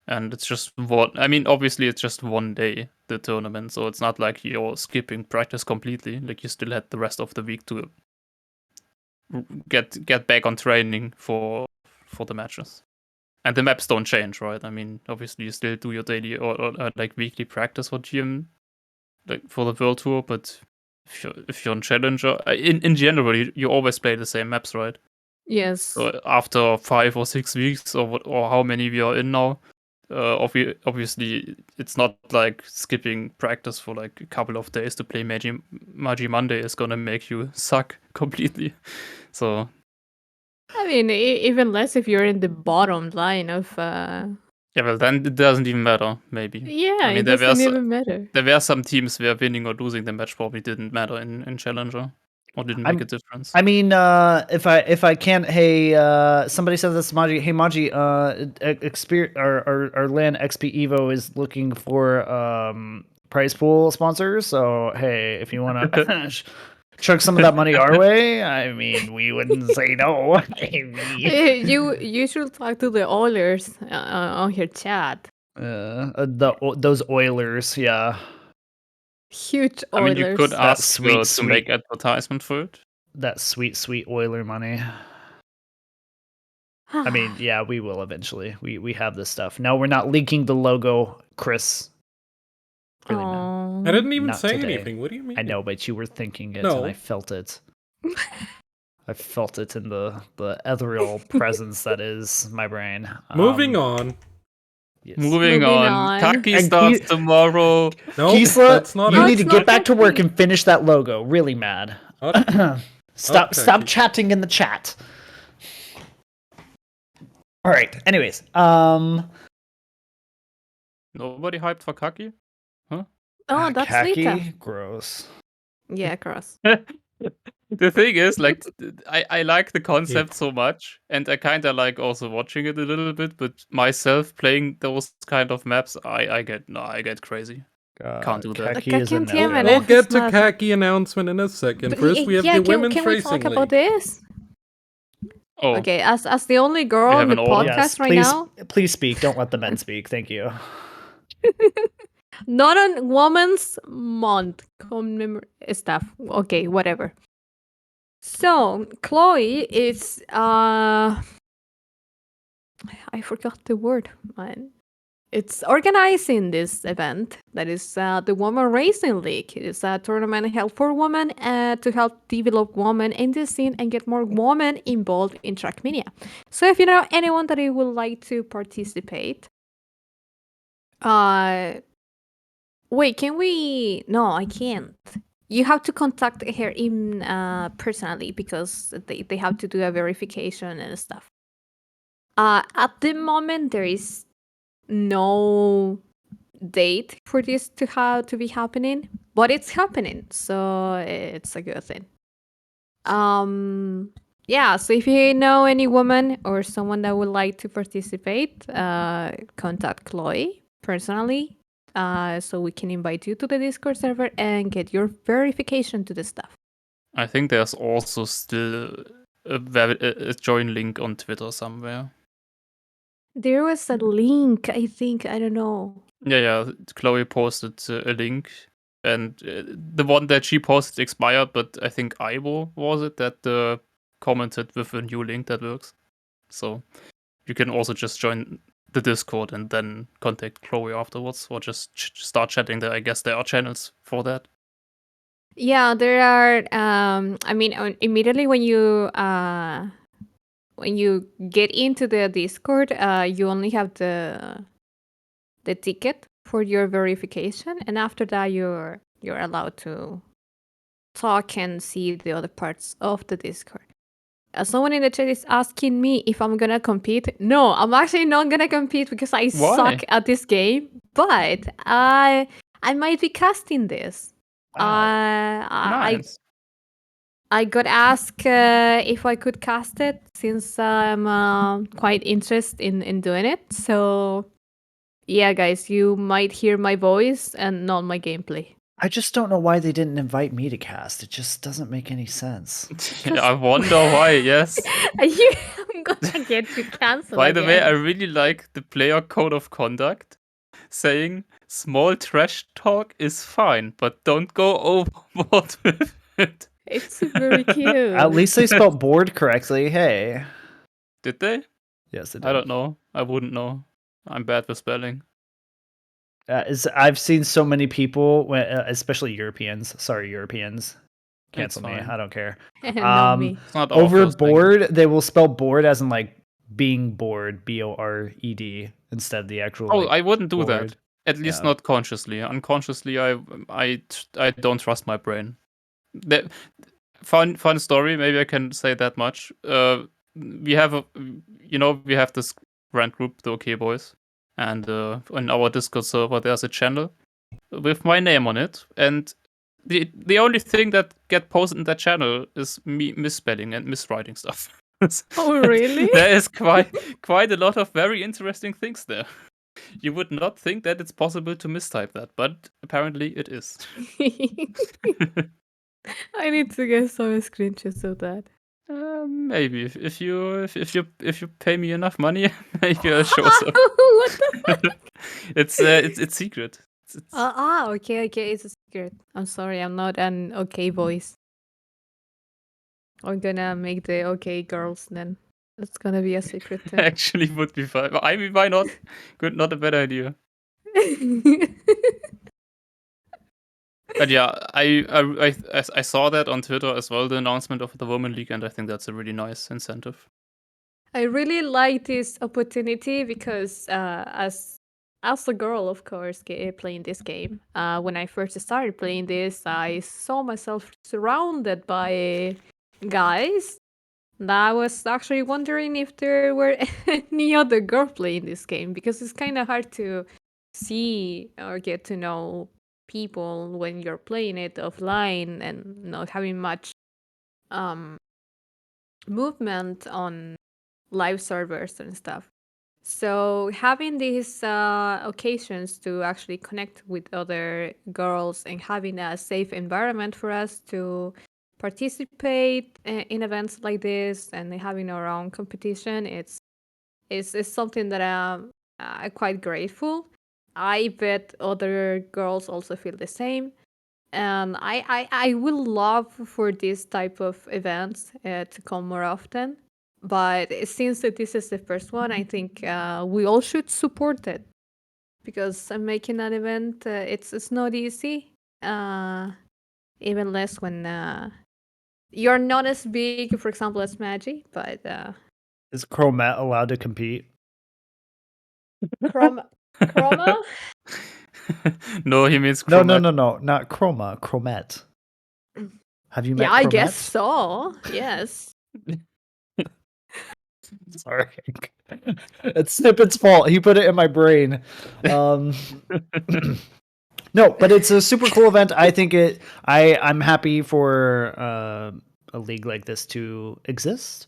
And it's just one. I mean, obviously, it's just one day, the tournament. So it's not like you're skipping practice completely. Like, you still had the rest of the week to get back on training for the matches. And the maps don't change, right? I mean, obviously, you still do your daily or like weekly practice for GM, like for the World Tour. But if you're on Challenger, in general, you always play the same maps, right? Yes. So after 5 or 6 weeks or how many we are in now, obviously it's not like skipping practice for like a couple of days to play Magi Monday is gonna make you suck completely. So I mean, even less if you're in the bottom line of. yeah, well then it doesn't even matter. Maybe. Yeah, I mean, it doesn't even matter. There were some teams where winning or losing the match probably didn't matter in Challenger, or didn't make a difference. I mean, if I can't, hey, somebody said this, Maji. Hey, Maji, our LAN XPEvo is looking for prize pool sponsors. So hey, if you want to chuck some of that money our way, I mean, we wouldn't say no. You should talk to the Oilers on your chat. Those Oilers, yeah. Huge Oilers. I mean, you could ask sweet, to make advertisement for it. That sweet Oiler money. I mean, yeah, we will eventually. We have this stuff. No, we're not leaking the logo, Chris. Really, no. I didn't even Not say today. anything. What do you mean? I know, but you were thinking it, No. and I felt it. I felt it in the ethereal presence that is my brain. Moving on. Yes. Moving on. Kacky starts tomorrow. No, Kisla, that's not you it. need to get back to work and finish that logo. Really mad. Stop Kacky. chatting in the chat. All right. Anyways, Nobody hyped for Kacky? Huh? Oh, that's Kacky? Lita. Gross. Yeah, gross. The thing is, like, I like the concept so much, and I kind of like also watching it a little bit. But myself playing those kind of maps, I get crazy. Can't do that. Kacky is a Kacky and no. We'll TMNF get to is Kacky announcement in a second. But First, we have the women's can we racing talk about league. this? Oh, Okay, as the only girl have on the an order? podcast Yes, right please, now, please speak. Don't let the men speak. Thank you. not on Women's Month stuff. Okay, whatever. So Chloe is I forgot the word, man. it's organizing this event that is the Women Racing League. It is a tournament held for women to help develop women in the scene and get more women involved in Trackmania. So if you know anyone that would like to participate, wait, can we? No, I can't. You have to contact her in personally because they have to do a verification and stuff. At the moment, there is no date for this to be happening, but it's happening, so it's a good thing. Yeah, so if you know any woman or someone that would like to participate, contact Chloe personally, so we can invite you to the Discord server and get your verification to the stuff. I think there's also still a join link on Twitter somewhere. There was a link, I think. I don't know. Yeah. Chloe posted a link, and the one that she posted expired, but I think Ivo was it that commented with a new link that works. So you can also just join the Discord and then contact Chloe afterwards, or just start chatting there. I guess there are channels for that. Yeah, there are. I mean, immediately when you get into the Discord, you only have the ticket for your verification, and after that, you're allowed to talk and see the other parts of the Discord. Someone in the chat is asking me if I'm gonna compete. No, I'm actually not gonna compete because I suck at this game. But I might be casting this. Wow. Nice. I got asked if I could cast it since I'm quite interested in doing it. So yeah, guys, you might hear my voice and not my gameplay. I just don't know why they didn't invite me to cast. It just doesn't make any sense. I wonder why. Yes. I'm gonna get you canceled. By the way, I again. really like the player code of conduct saying small trash talk is fine, but don't go overboard with it. It's very cute. At least they spelled board correctly. Hey. Did they? Yes, they did. I don't know. I wouldn't know. I'm bad with spelling. I've seen so many people, especially Europeans. Sorry, Europeans. Cancel me. fine. I don't care. Not me. It's not our first language. Overboard, they will spell board as in like being bored, BORED, instead of the actual. Oh, like, I wouldn't do board. that. At least Yeah. not consciously. Unconsciously, I don't trust my brain. Fun story. Maybe I can say that much. We have we have this grand group, the OK Boys, and on our Discord server there's a channel with my name on it, and the only thing that get posted in that channel is me misspelling and miswriting stuff. Oh, really? There is quite a lot of very interesting things there. You would not think that it's possible to mistype that, but apparently it is. I need to get some screenshots of that. Maybe if you pay me enough money, maybe I'll show some. What the fuck? It's secret. Okay, it's a secret. I'm sorry, I'm not an okay voice. I'm gonna make the okay girls then. It's gonna be a secret thing. Actually would be fine. I mean, why not? Good, not a bad idea. But yeah, I saw that on Twitter as well, the announcement of the Women League, and I think that's a really nice incentive. I really like this opportunity because as a girl, of course, playing this game, when I first started playing this, I saw myself surrounded by guys. And I was actually wondering if there were any other girl playing this game because it's kind of hard to see or get to know people when you're playing it offline and not having much movement on live servers and stuff. So having these occasions to actually connect with other girls and having a safe environment for us to participate in events like this and having our own competition, it's something that I'm quite grateful. I bet other girls also feel the same. And I will love for this type of events to come more often. But since this is the first one, I think we all should support it. because I'm making an event. It's not easy. Even less when you're not as big, for example, as Magi, but Is Chromet allowed to compete? Chroma? No, he means No, Chromat. not Chroma. Chromet. Have you met Yeah, I Chromet? guess so. Yes. Sorry. It's Snippet's fault. He put it in my brain. No, but it's a super cool event. I think I'm happy for a league like this to exist,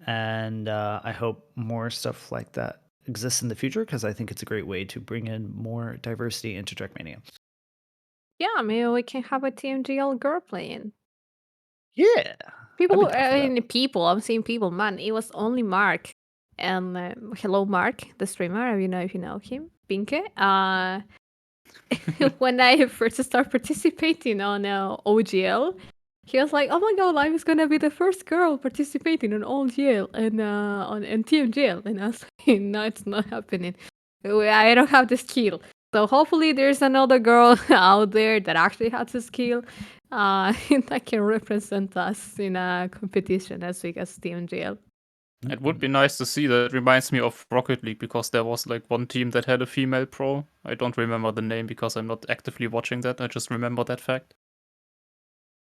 and I hope more stuff like that exists in the future because I think it's a great way to bring in more diversity into Trackmania. Yeah, maybe we can have a TMGL girl playing. Yeah. People, down for that. I'm saying people, man, it was only Mark. And hello, Mark, the streamer, if you know him, Pinke. When I first started participating on OGL, he was like, "Oh my god, I was gonna be the first girl participating on OGL and on TMGL," and I was like, "No, it's not happening. I don't have the skill." So hopefully, there's another girl out there that actually has the skill that can represent us in a competition as big as TMGL. It would be nice to see. That reminds me of Rocket League because there was like one team that had a female pro. I don't remember the name because I'm not actively watching that. I just remember that fact.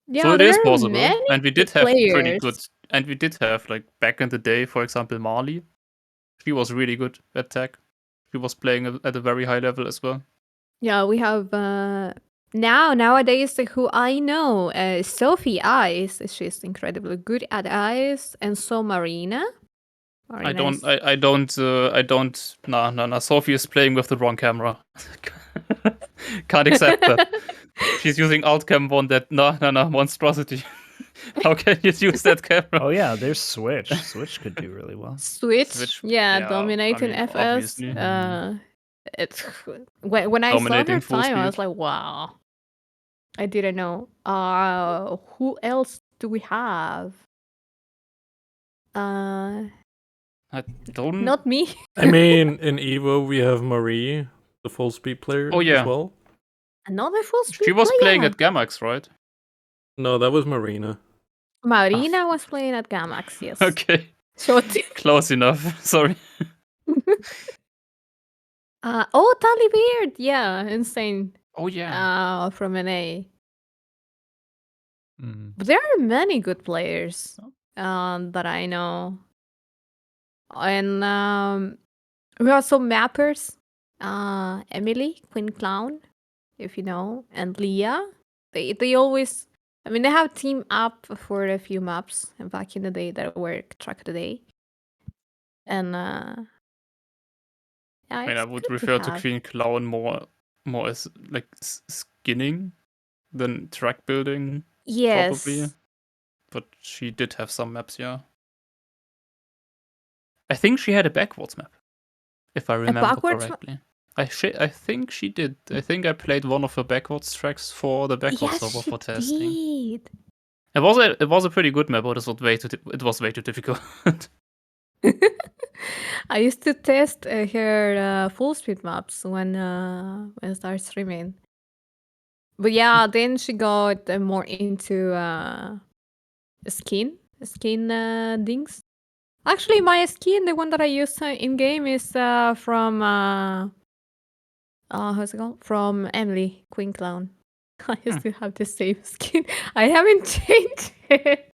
Yeah, So it there is are possible, many and we did have pretty players. good. And we did have like back in the day, for example, Marley. She was really good at tag. She was playing at a very high level as well. Yeah, we have nowadays who I know, Sophie Ice. She's incredibly good at ice, and so Marina. I don't. No. Sophie is playing with the wrong camera. Can't accept that. She's using alt cam 1. That no monstrosity. How can you use that camera? Oh yeah, there's Switch. Switch could do really well. Switch, yeah, dominating FS. Obviously. It's when I saw Dominating her full time, I was speed. like, wow. I didn't know. Who else do we have? I don't. Not me. I mean, in Evo we have Marie, the full speed player, Oh, yeah. as well. Another full speed She was player. playing at Gamax, right? No, that was Marina. Marina was playing at Gamax, yes. Okay. Shorty. Close enough. Sorry. Tally Beard, yeah, insane. Oh yeah. From NA. But there are many good players that I know. And we have some mappers. Emily, Queen Clown, if you know, and Leah. They always, I mean, they have team up for a few maps back in the day that were track of the day. And yeah, I mean, I would refer to Queen Clown more as like skinning than track building. Yes. Probably. But she did have some maps, yeah. I think she had a backwards map, if I remember correctly. I think she did. I think I played one of her backwards tracks for the backwards server for testing. Did. It was a pretty good map, but it was way too difficult. I used to test her full speed maps when I started streaming. But yeah, then she got more into skin things. Actually, my skin, the one that I use in game, is from how's it called? From Emily, Queen Clown. I used to have the same skin. I haven't changed it.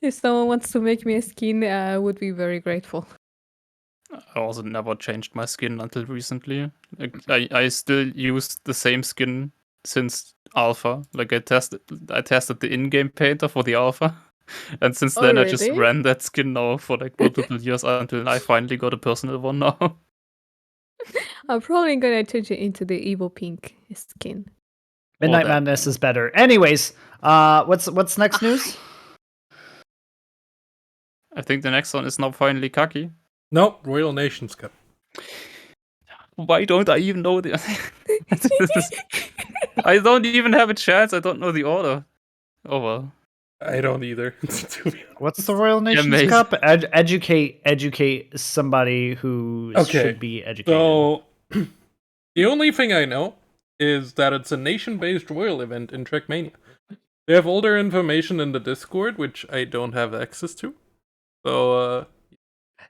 If someone wants to make me a skin, I would be very grateful. I also never changed my skin until recently. Like, I still use the same skin since alpha. Like I tested the in-game painter for the alpha. And since then I just ran that skin now for like multiple years until I finally got a personal one now. I'm probably gonna change it into the evil pink skin. Midnight Madness is better. Anyways, what's next news? I think the next one is now finally Kacky. Nope, Royal Nations Cup. Why don't I even know the... I don't even have a chance. I don't know the order. Oh well. I don't either. What's the Royal Nations Cup? Educate somebody who should be educated. So The only thing I know is that it's a nation-based royal event in Trackmania. They have all their information in the Discord, which I don't have access to. So,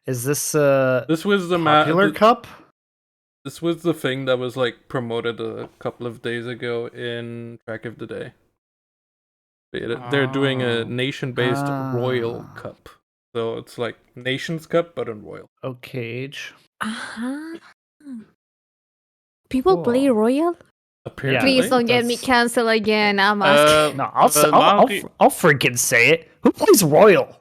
Is this this was the popular cup? This was the thing that was like promoted a couple of days ago in Track of the Day. They're doing a nation-based Royal Cup. So it's like Nations Cup, but in Royal. Okay. Uh-huh. People play Cool. Royal? Apparently. Please don't get me canceled again. I'm asking. No, I'll freaking say it. Who plays Royal?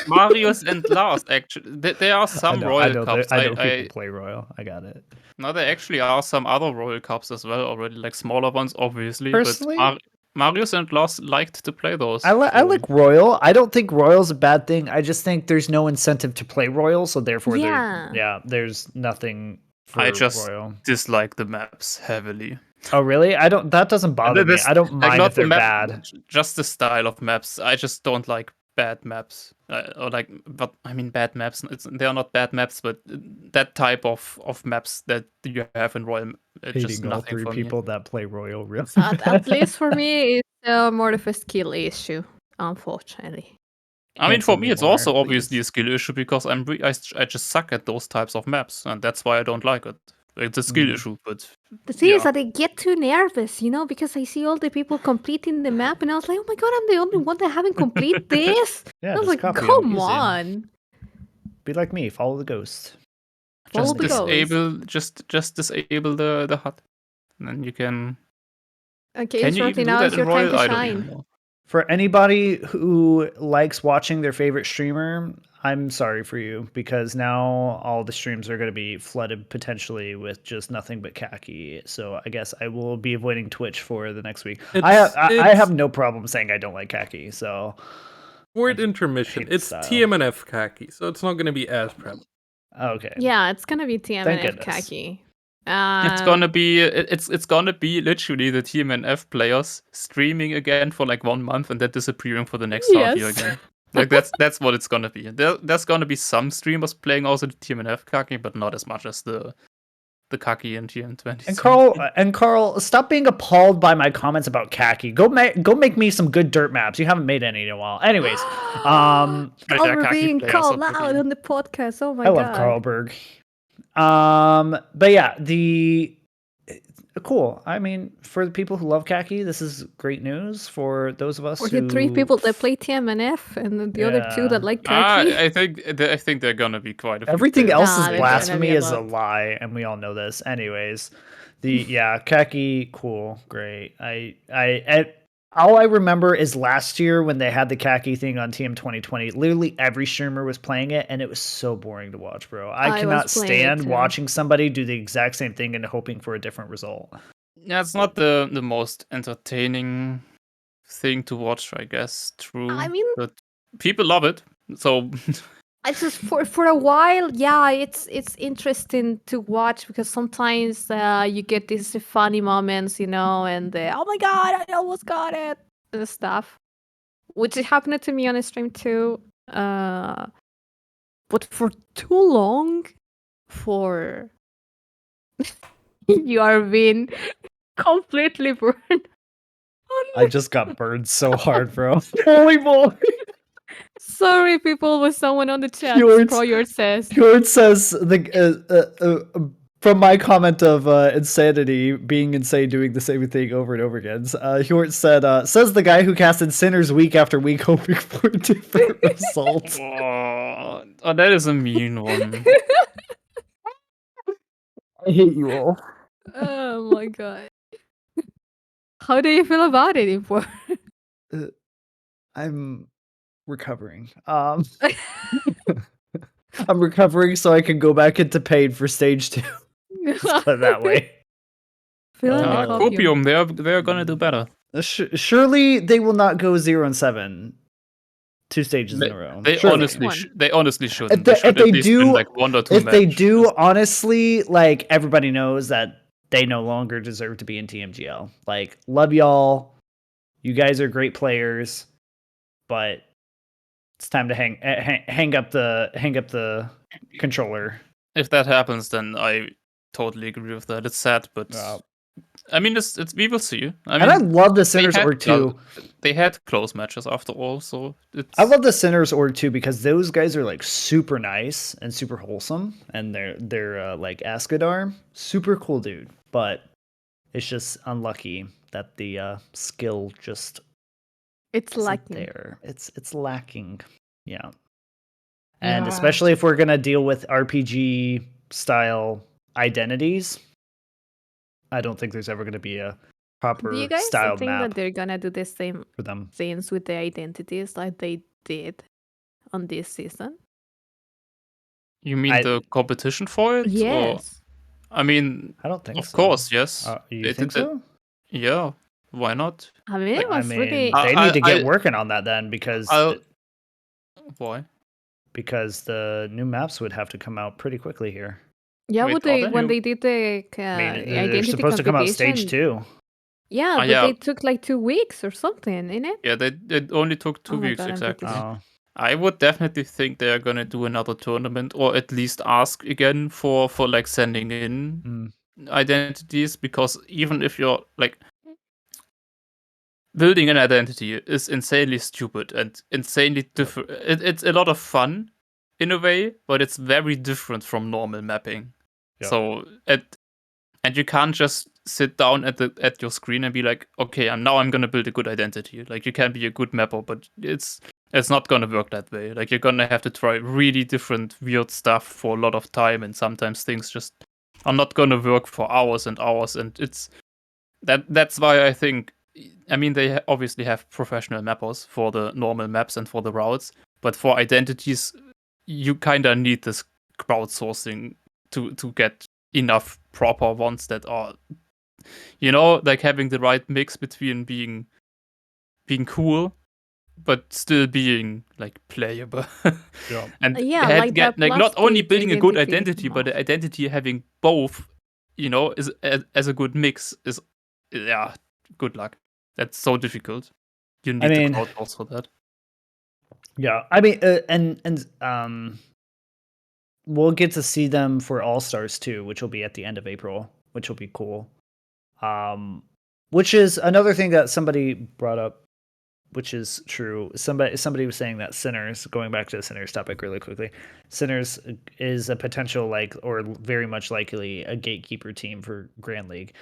Marius and Lars, actually. There are some Royal Cups. I know people play Royal. I got it. No, there actually are some other Royal Cups as well already, like smaller ones, obviously. Personally, but Marius and Lars liked to play those. I like Royal. I don't think Royal's a bad thing. I just think there's no incentive to play Royal, so therefore, there's nothing for Royal. Dislike the maps heavily. Oh, really? That doesn't bother me. I don't mind if they're bad. Just the style of maps. I just don't like bad maps. But I mean bad maps. They are not bad maps, but that type of maps that you have in Royal. Just all nothing three for people that play Royal, really. At least for me, it's more of a skill issue, unfortunately. I mean, for me, it's also obviously a skill issue because I just suck at those types of maps, and that's why I don't like it. It's a skill issue, but the thing is that I get too nervous, because I see all the people completing the map, and I was like, "Oh my god, I'm the only one that haven't completed this." Yeah, I was like, "Come on, be like me, follow the ghost." Just disable the HUD, and then you can. Okay, can shorty, now is your time to shine. For anybody who likes watching their favorite streamer, I'm sorry for you, because now all the streams are going to be flooded potentially with just nothing but Kacky. So I guess I will be avoiding Twitch for the next week. I have no problem saying I don't like Kacky. So word intermission. It's TMNF Kacky, so it's not going to be as prevalent. Okay. Yeah, it's going to be TMNF Kacky. It's gonna be literally the TMNF players streaming again for like 1 month and then disappearing for the next half year again. Like that's what it's gonna be. There's gonna be some streamers playing also the TMNF Kacky, but not as much as the Kacky and TM20. And Carl, stop being appalled by my comments about Kacky. Go make me some good dirt maps. You haven't made any in a while. Anyways, we're being called out on the podcast. Oh my god. I love Carlberg. But yeah, cool. I mean, for the people who love Kacky, this is great news. For those of us for the 3 people that play TMNF and the other 2 that like Kacky. I think they're gonna be quite a few. Everything else is blasphemy, is a lie, and we all know this. Anyways, Kacky, cool, great. All I remember is last year when they had the Kacky thing on TM 2020. Literally every streamer was playing it, and it was so boring to watch, bro. I cannot stand watching somebody do the exact same thing and hoping for a different result. Yeah, it's not the most entertaining thing to watch, I guess. True. I mean, but people love it, so. I just for a while, yeah, it's interesting to watch because sometimes you get these funny moments, and oh my god, I almost got it and stuff, which happened to me on a stream too. But for too long, you are being completely burned. I just got burned so hard, bro. Holy moly. Sorry, people, with someone on the chat. Fjord says. From my comment of insanity, being insane, doing the same thing over and over again. Hjort says the guy who casted Sinners week after week hoping for different results. Oh, that is a mean one. I hate you all. Oh my god. How do you feel about it, Impor? I'm recovering. I'm recovering so I can go back into pain for stage 2. Just put it that way. Copium, they're gonna do better. Surely they will not go 0 and 7 2 stages in a row. They honestly shouldn't. If they do, like 1 or 2 if they do, honestly, like everybody knows that they no longer deserve to be in TMGL. Like, love y'all. You guys are great players, but it's time to hang up the controller. If that happens, then I totally agree with that. It's sad, but Yeah. I mean, it's we will see. I And I mean, love the they Sinners had Org too. they had close matches after all, so it's. I love the Sinners Org too because those guys are like super nice and super wholesome, and they're like Askadar, super cool dude. But it's just unlucky that the skill just It's isn't lacking. there. It's lacking. Yeah. Yeah. And especially if we're gonna deal with RPG style identities, I don't think there's ever gonna be a proper Do you guys styled think map that they're gonna do the same for them. things with the identities like they did on this season? You mean I- the competition for it? Or, Yes. I mean, I don't think of so. course, yes. You They think did it. so? Yeah, why not? I mean, it I was mean, really. they need to get I- working on that then because Why? because the new maps would have to come out pretty quickly here. Yeah, Wait, but they are when they? they did the I mean, they're identity supposed to come out stage competition. 2. Yeah, but yeah. they took like 2 weeks or something, innit? Yeah, it only took 2 Oh my weeks God, I'm exactly. British. Oh, I would definitely think they are gonna do another tournament, or at least ask again for like sending in identities, because even if you're like building an identity is insanely stupid and insanely different. It's a lot of fun in a way, but it's very different from normal mapping. Yep. So and you can't just sit down at your screen and be like, okay, I'm gonna build a good identity. Like, you can be a good mapper, but it's not gonna work that way. Like, you're gonna have to try really different weird stuff for a lot of time, and sometimes things just are not gonna work for hours and hours. And it's that's why I think, I mean, they obviously have professional mappers for the normal maps and for the routes, but for identities, you kind of need this crowdsourcing to get enough proper ones that are, like having the right mix between being cool but still being like playable. Yeah. And Yeah, like get that like not only plastic building a good identity identity, but the map. identity having both, is as a good mix is, yeah, good luck. That's so difficult. You need mean, the crowdsource for that. Yeah, I mean, and we'll get to see them for All Stars too, which will be at the end of April, which will be cool. Which is another thing that somebody brought up, which is true. Somebody was saying that Sinners, going back to the Sinners topic really quickly, Sinners is a potential or very much likely a gatekeeper team for Grand League,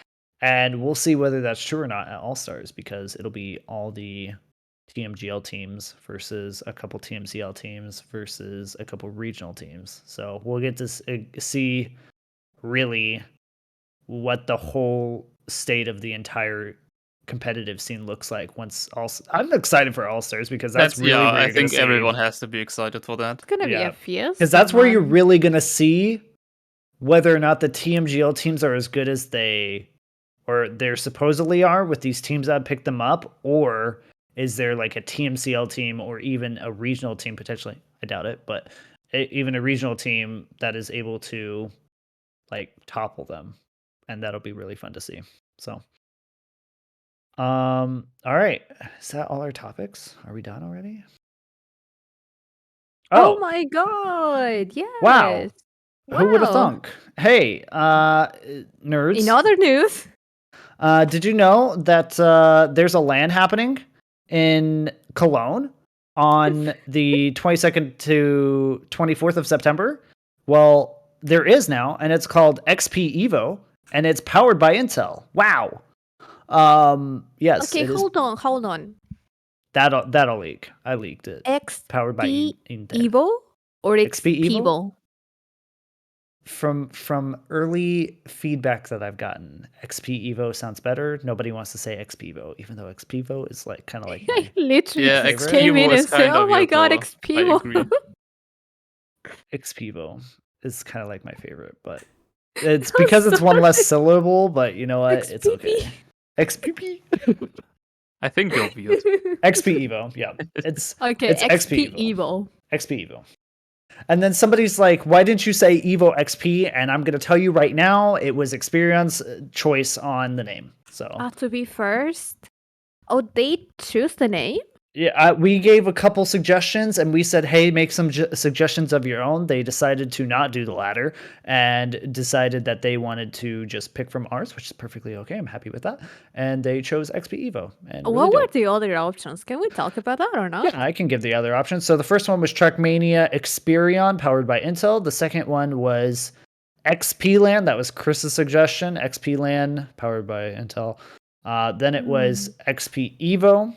and we'll see whether that's true or not at All Stars, because it'll be all the TMGL teams versus a couple TMCL teams versus a couple regional teams. So we'll get to see really what the whole state of the entire competitive scene looks like once I'm excited for All Stars, because that's really where I you're gonna think see, everyone has to be excited for that. It's gonna be a fierce. because that's where you're really gonna see whether or not the TMGL teams are as good as they're supposedly are with these teams that pick them up, or is there like a TMCL team or even a regional team potentially? I doubt it, but even a regional team that is able to topple them, and that'll be really fun to see. So, all right, is that all our topics? Are we done already? Oh my god! Yes. Wow. Who would have thunk? Hey, nerds. In other news, did you know that there's a LAN happening in Cologne on the 22nd to 24th of September? Well, there is now, and it's called XPEvo, and it's powered by Intel. Wow. Yes. okay, hold on. That'll leak. I leaked it. Powered by Intel. XPEvo or XPEvo? XPEvo? From early feedback that I've gotten, XPEvo sounds better. Nobody wants to say XPEvo, even though XPEvo is kind of like I literally Yeah, just came in XPEvo is and said, kinda "Oh my weird, god, though. I XPEvo!" agree. XPEvo is kind of like my favorite, but it's because it's one less syllable. But you know what? It's okay. XPP. I think you're weird. XPEvo. Yeah, it's Okay, it's XPEvo. XPEvo. And then somebody's like, "Why didn't you say Evo XP?" And I'm gonna tell you right now, it was Experience choice on the name. So To be first. Oh, they choose the name? Yeah, we gave a couple suggestions and we said, hey, make some suggestions of your own. They decided to not do the latter and decided that they wanted to just pick from ours, which is perfectly okay. I'm happy with that. And they chose XPEvo. And really What were dope. the other options? Can we talk about that or not? Yeah, I can give the other options. So the first one was Trackmania Experion, powered by Intel. The second one was XPLAN. That was Chris's suggestion. XPLAN, powered by Intel. Then it was XPEvo,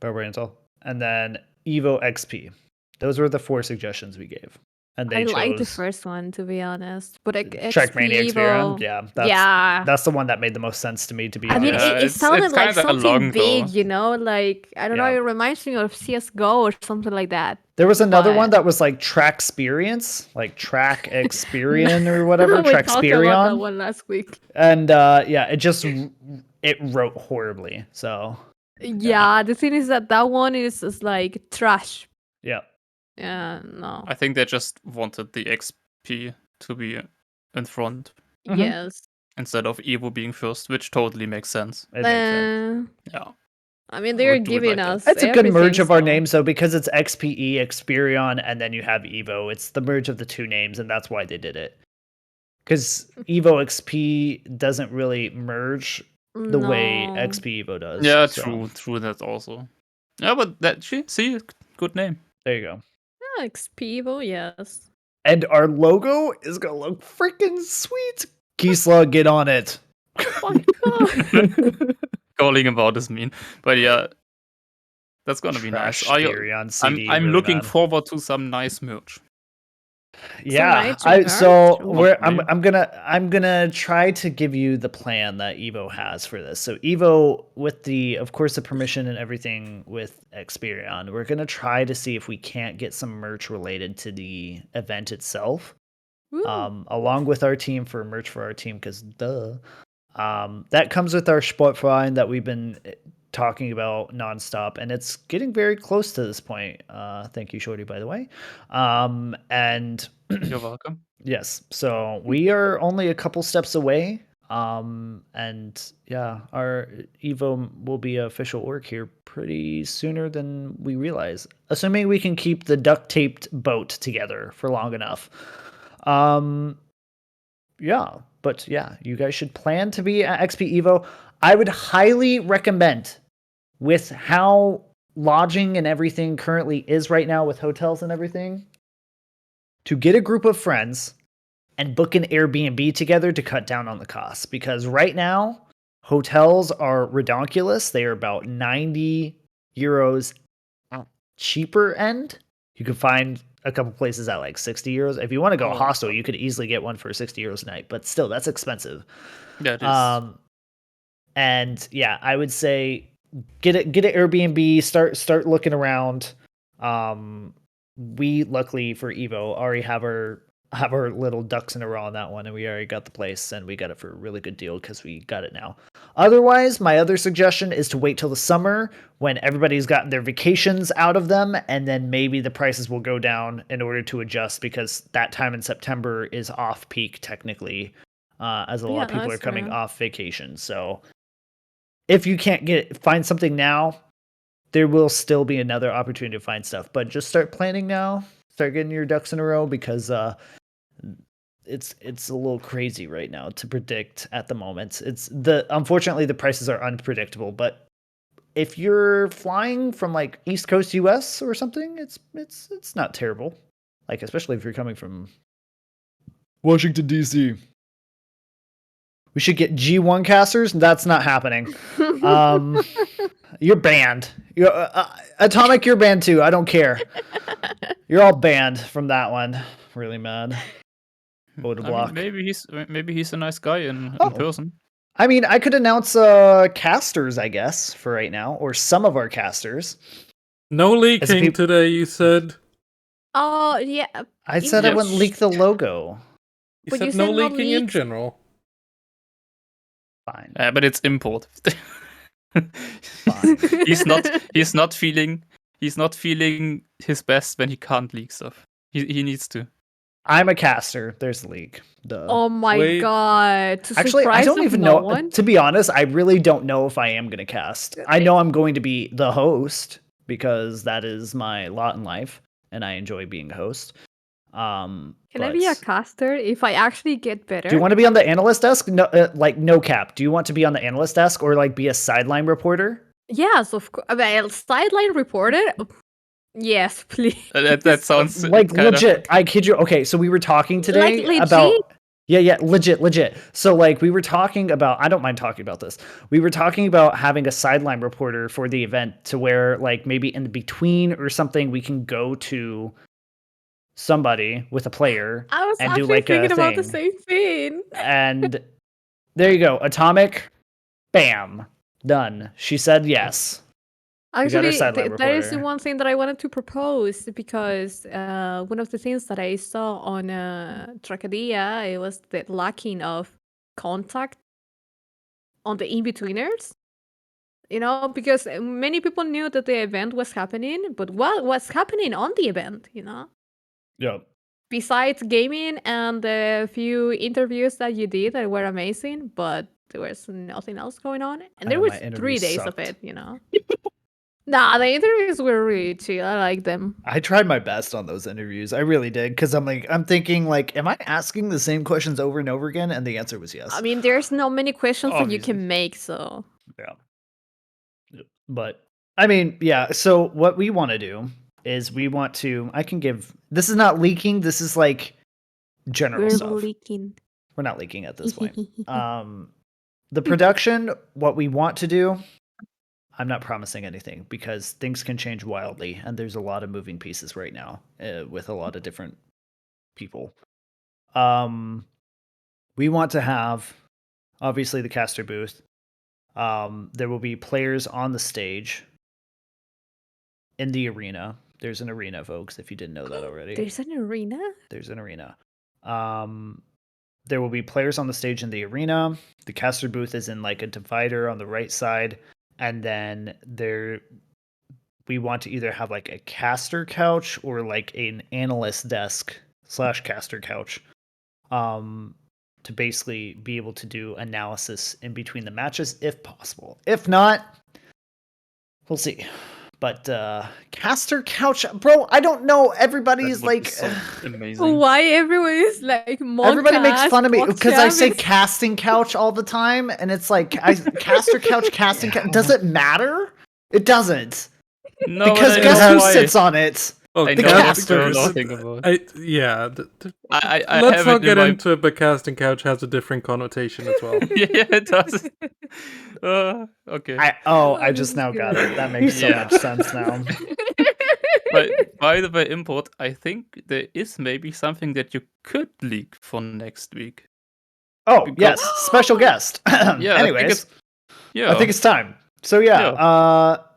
powered by Intel. And then Evo XP. Those were the 4 suggestions we gave. And they I chose like the first one, to be honest. But Trackmania Experion. XPEvo, Yeah, that's the one that made the most sense to me, to be I mean, honest. Yeah, it it's sounded like kinda something long, big, though. you know? Like, I don't know, Yeah. it reminds me of CSGO or something like that. There was another one But- that was like Tracksperience, like Track Experian or whatever, We talked about that Tracksperion. one last week. And it wrote horribly. So Yeah, the thing is that one is like trash. yeah. Yeah, no. I think they just wanted the XP to be in front Mhm. Yes. instead of Evo being first, which totally makes sense. It makes sense. Yeah. I mean, I they're would do it giving like that. us It's a good merge everything, of our so- names though, because it's XPE, Experion, and then you have Evo. It's the merge of the 2 names, and that's why they did it. Because Evo XP doesn't really merge the way No. XPEvo does. Yeah, so true that also. Yeah, but see, good name. there you go. Yeah, XPEvo, yes. And our logo is gonna look freaking sweet. Kisla, get on it. Calling about is mean, but yeah, that's gonna be nice. Tracksperion CD, I'm really looking bad. forward to some nice merch. Yeah, nice so remarks. I'm gonna try to give you the plan that Evo has for this. So Evo, with of course the permission and everything with Experion, we're gonna try to see if we can't get some merch related to the event itself, Woo. along with our team, for merch for our team, because that comes with our Sportverein that we've been talking about nonstop, and it's getting very close to this point. Thank you, Shorty, by the way. And You're welcome. yes, so we are only a couple steps away. And yeah, our Evo will be official work here pretty sooner than we realize, assuming we can keep the duct taped boat together for long enough. Yeah, but yeah, you guys should plan to be at XPEvo. I would highly recommend, with how lodging and everything currently is right now with hotels and everything, to get a group of friends and book an Airbnb together to cut down on the costs. Because right now, hotels are redonkulous. They are about 90 euros at cheaper end. You can find a couple places at like 60 euros. If you want to go hostel, you could easily get one for 60 euros a night, but still, that's expensive. Yeah, it is. And yeah, I would say get an Airbnb, start looking around. We luckily for Evo already have our little ducks in a row on that one, and we already got the place, and we got it for a really good deal because we got it now. Otherwise, my other suggestion is to wait till the summer when everybody's gotten their vacations out of them, and then maybe the prices will go down in order to adjust, because that time in September is off peak technically, as a lot of people are coming off vacation. So if you can't find something now, there will still be another opportunity to find stuff, but just start planning now. Start getting your ducks in a row, because it's a little crazy right now to predict at the moment. Unfortunately the prices are unpredictable, but if you're flying from like East Coast US or something, it's not terrible. Like, especially if you're coming from Washington DC. We should get G1 casters. That's not happening. You're banned. Atomic, you're banned too. I don't care. You're all banned from that one. Really mad. Vote a block. Maybe he's a nice guy in person. I mean, I could announce casters, I guess, for right now, or some of our casters. No leaking today, you said. Oh, yeah. I said I wouldn't leak the logo. You said no leaking in general. Fine. But it's import. Fine. He's not feeling his best when he can't leak stuff. He needs to. I'm a caster. There's the leak. Duh. Oh my Wait. god! To Actually, I surprise don't of even no know. one? To be honest, I really don't know if I am going to cast. I know I'm going to be the host because that is my lot in life, and I enjoy being a host. Can I be a But caster if I actually get better? do you want to be on the analyst desk? No, no cap. Do you want to be on the analyst desk or like be a sideline reporter? Yes, of course. Well, sideline reporter. Yes, please. That sounds Like kind legit. I kid you. Okay, so we were talking today legit? about yeah, legit. So like we were talking about I don't mind talking about this. We were talking about having a sideline reporter for the event to where like maybe in between or something we can go to somebody with a player I was and do actually like a thinking about the thing. same thing. And there you go. Atomic, bam, done. She said yes. got our Actually, sideline that is the reporter. one thing that I wanted to propose because one of the things that I saw on Trackmania, it was the lacking of contact on the in-betweeners. You know, because many people knew that the event was happening, but what was happening on the event, you know? Yep. Besides gaming and the few interviews that you did that were amazing, but there was nothing else going on. And there know, was my 3 interviews days sucked. of it, you know? Nah, the interviews were really chill. I like them. I tried my best on those interviews. I really did because I'm thinking like, am I asking the same questions over and over again? And the answer was yes. I mean, there's not many questions that you Obviously. can make, so. Yeah. But I mean, yeah. So what we want to do is we want to. I can give. This is not leaking. This is like general We're stuff. leaking. We're not leaking at this point. The production. What we want to do. I'm not promising anything because things can change wildly, and there's a lot of moving pieces right now with a lot of different people. We want to have obviously the caster booth. There will be players on the stage in the arena. There's an arena, folks, if you didn't know that already. There's an arena? There's an arena. There will be players on the stage in the arena. The caster booth is in like a divider on the right side. And then we want to either have like a caster couch or like an analyst desk / caster couch. To basically be able to do analysis in between the matches if possible. If not, we'll see. But caster couch, bro, I don't know. Everybody's like amazing. Why everyone is like everybody makes fun of me because I say Chavez? casting couch all the time, and it's like caster couch, casting couch. Does it matter? It doesn't. No, Because but I guess know who why. sits on it? Oh, I the know what casters. you're laughing about. Yeah. I Let's have not it get in my... into it, but casting couch has a different connotation as well. Yeah, it does. Okay. I just now got it. That makes so much sense now. But by the way, Import, I think there is maybe something that you could leak for next week. Oh, Because- yes, special guest. Yeah, Anyways, Yeah. I think it's time. So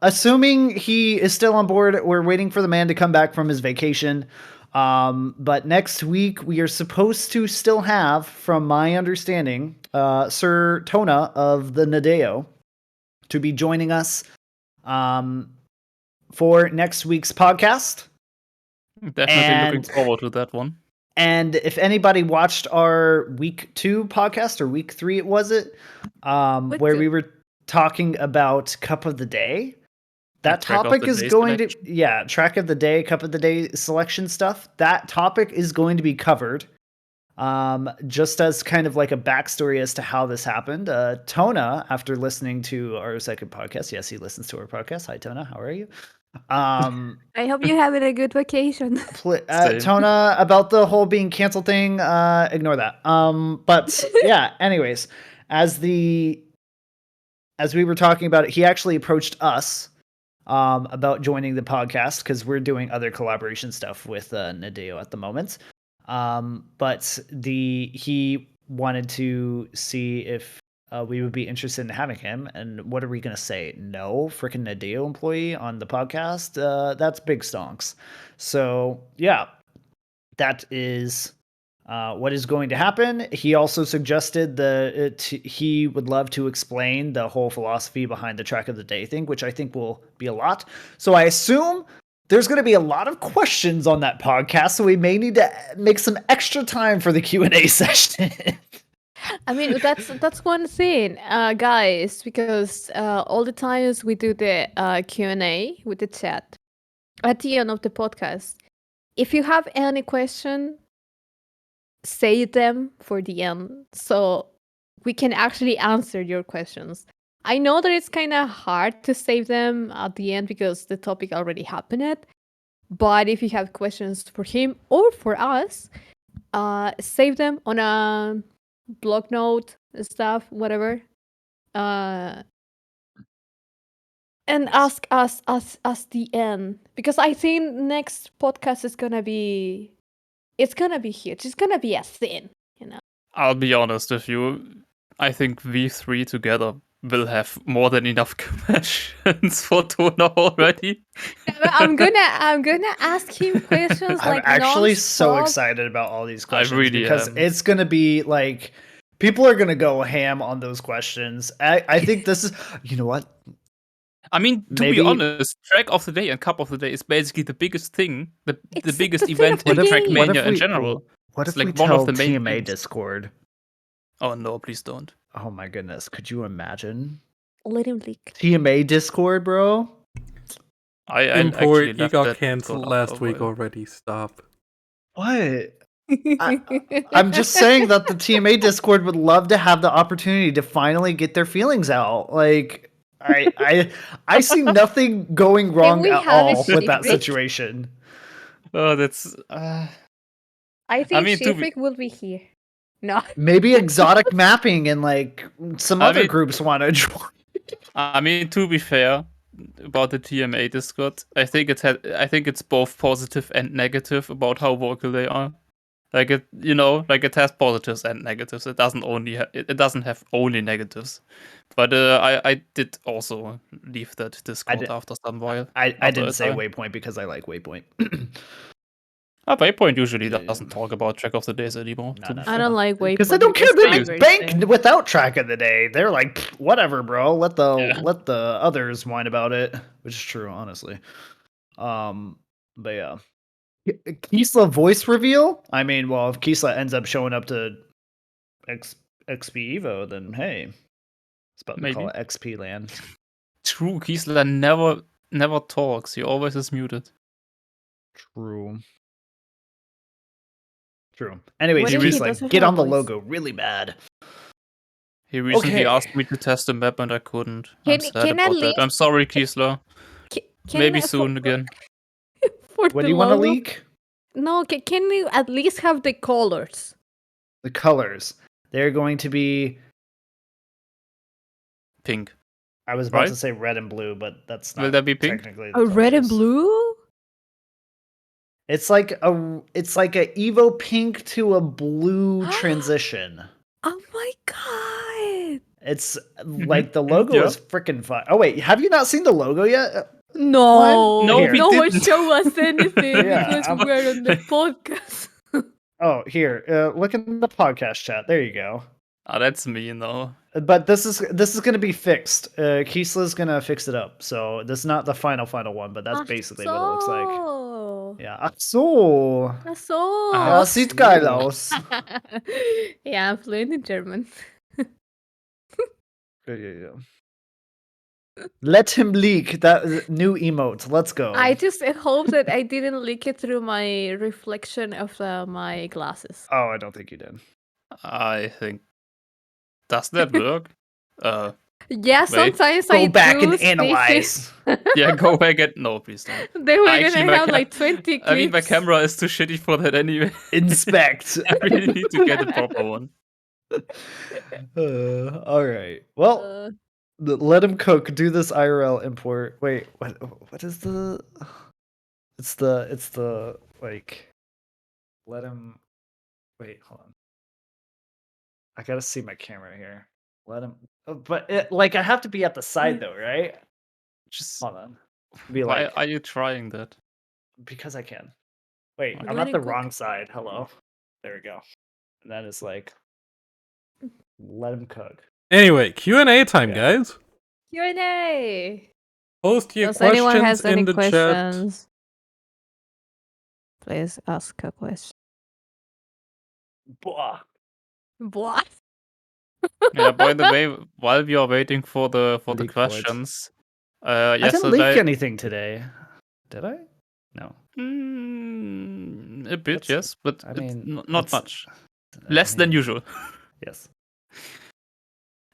assuming he is still on board, we're waiting for the man to come back from his vacation. But next week we are supposed to still have, from my understanding, Sir Tona of the Nadeo to be joining us for next week's podcast. Definitely looking forward to that one. And if anybody watched our week 2 podcast or week 3, where we were talking about Cup of the Day, that topic is going to track of the day, Cup of the Day selection stuff. That topic is going to be covered. Just as kind of like a backstory as to how this happened. Tona, after listening to our second podcast, yes, he listens to our podcast. Hi, Tona, how are you? I hope you're having a good vacation. Tona, about the whole being canceled thing, ignore that. But yeah, anyways, as we were talking about it, he actually approached us about joining the podcast because we're doing other collaboration stuff with Nadeo at the moment. But he wanted to see if we would be interested in having him. And what are we going to say? No, freaking Nadeo employee on the podcast? That's big stonks. So yeah, that is what is going to happen. He also suggested he would love to explain the whole philosophy behind the track of the day thing, which I think will be a lot. So I assume there's going to be a lot of questions on that podcast, so we may need to make some extra time for the Q&A session. I mean, that's one thing, guys, because all the times we do the Q&A with the chat at the end of the podcast. If you have any question, say them for the end so we can actually answer your questions. I know that it's kind of hard to save them at the end because the topic already happened. But if you have questions for him or for us, save them on a blog note, stuff, whatever. And ask us the end. Because I think next podcast is gonna be... It's gonna be huge. It's gonna be a thing, you know. I'll be honest with you. I think we three together will have more than enough questions for Tuna already. I'm gonna ask him questions I'm like actually so non-stop. excited about all these questions really because am. it's gonna be like people are gonna go ham on those questions. I think this is, you know what? I mean, to Maybe- be honest, Track of the Day and Cup of the Day is basically the biggest thing, the It's biggest the thing of event the in day. Trackmania in general. What It's if we like one of tell the main TMA things. Discord? Oh no, please don't. Oh my goodness, could you imagine? Let him leak. TMA Discord, bro? I Import, actually you left got that cancelled Discord after last a week while. already. Stop. What? I'm just saying that the TMA Discord would love to have the opportunity to finally get their feelings out. Like, I see nothing going wrong we at have a all with that secret? situation. Oh, that's. I think mean, to be- Shifrik will be here. No. Maybe exotic mapping and like some I other mean- groups want to join. I mean, to be fair about the TMA Discord, I think it's both positive and negative about how vocal they are. Like it, it has positives and negatives. It doesn't have only negatives. But I did also leave that Discord after some while. I after didn't a say time. Waypoint because I like Waypoint. Waypoint usually Yeah. doesn't talk about Track of the Days anymore. No, to be no, I fair. don't like Waypoint. Because they don't care. because They I'm make very bank sad. without Track of the Day. They're like, "Pfft, whatever, bro. Let Yeah. the others whine about it," which is true, honestly. But yeah, Kisla voice reveal. I mean, well, if Kisla ends up showing up to XPEvo, then hey, it's about to call it Maybe. XP land. True, Kiesler never talks. He always is muted. True. Anyways, What if he Kisla, doesn't get have on the voice? logo really bad. He recently Okay. asked me to test the map and I couldn't. Can- I'm sad can at about that. least- I'm sorry, Kiesler. Maybe soon again. For What the do you want to logo? leak? No, can we at least have the colors? The colors. They're going to be. Pink. I was about Right? to say red and blue, but that's not Will that be pink? technically A the red and colors. blue? It's like a Evo pink to a blue transition. Oh my god! It's like the logo yeah. is freaking fun. Oh wait, have you not seen the logo yet? No, No, we no one didn't. show us anything Yeah, because I'm- we're on the podcast. Oh, here, look in the podcast chat. There you go. Ah, that's me, no. But this is going to be fixed. Kisla's going to fix it up. So this is not the final one, but that's basically what it looks like. Yeah. Ach so. So. Ja, sieht geil aus. Yeah, I'm fluent in German. Yeah. Let him leak that new emote. Let's go. I just hope that I didn't leak it through my reflection of my glasses. Oh, I don't think you did. I think. Does that work? Yeah, Wait. sometimes Go I back do and see analyze. Yeah, go back and. No, please don't. They were Actually, gonna my have ca- like 20 clips. I mean, my camera is too shitty for that anyway. Inspect. I really need to get a proper one. All right. Well, Uh, let him cook. Do this IRL import. Wait, what is the? It's the like. Let him. Wait, hold on. I gotta see my camera here. Let him. But like, I have to be at the side though, right? Just Hold on. Be why like, are you trying that? because I can. Wait, I'm Let at it the cook. wrong side. Hello. There we go. And that is like, let him cook. Anyway, Q&A time, Yeah. guys. Q&A. Post your Does anyone questions has any in the chat. questions? Please ask a question. Blah. What? Yeah, by the way, while we are waiting for the Leak what? questions, I didn't leak yesterday anything today. Did I? No. a bit, That's- yes, but I it's mean, not that's- much. Less than usual. Yes.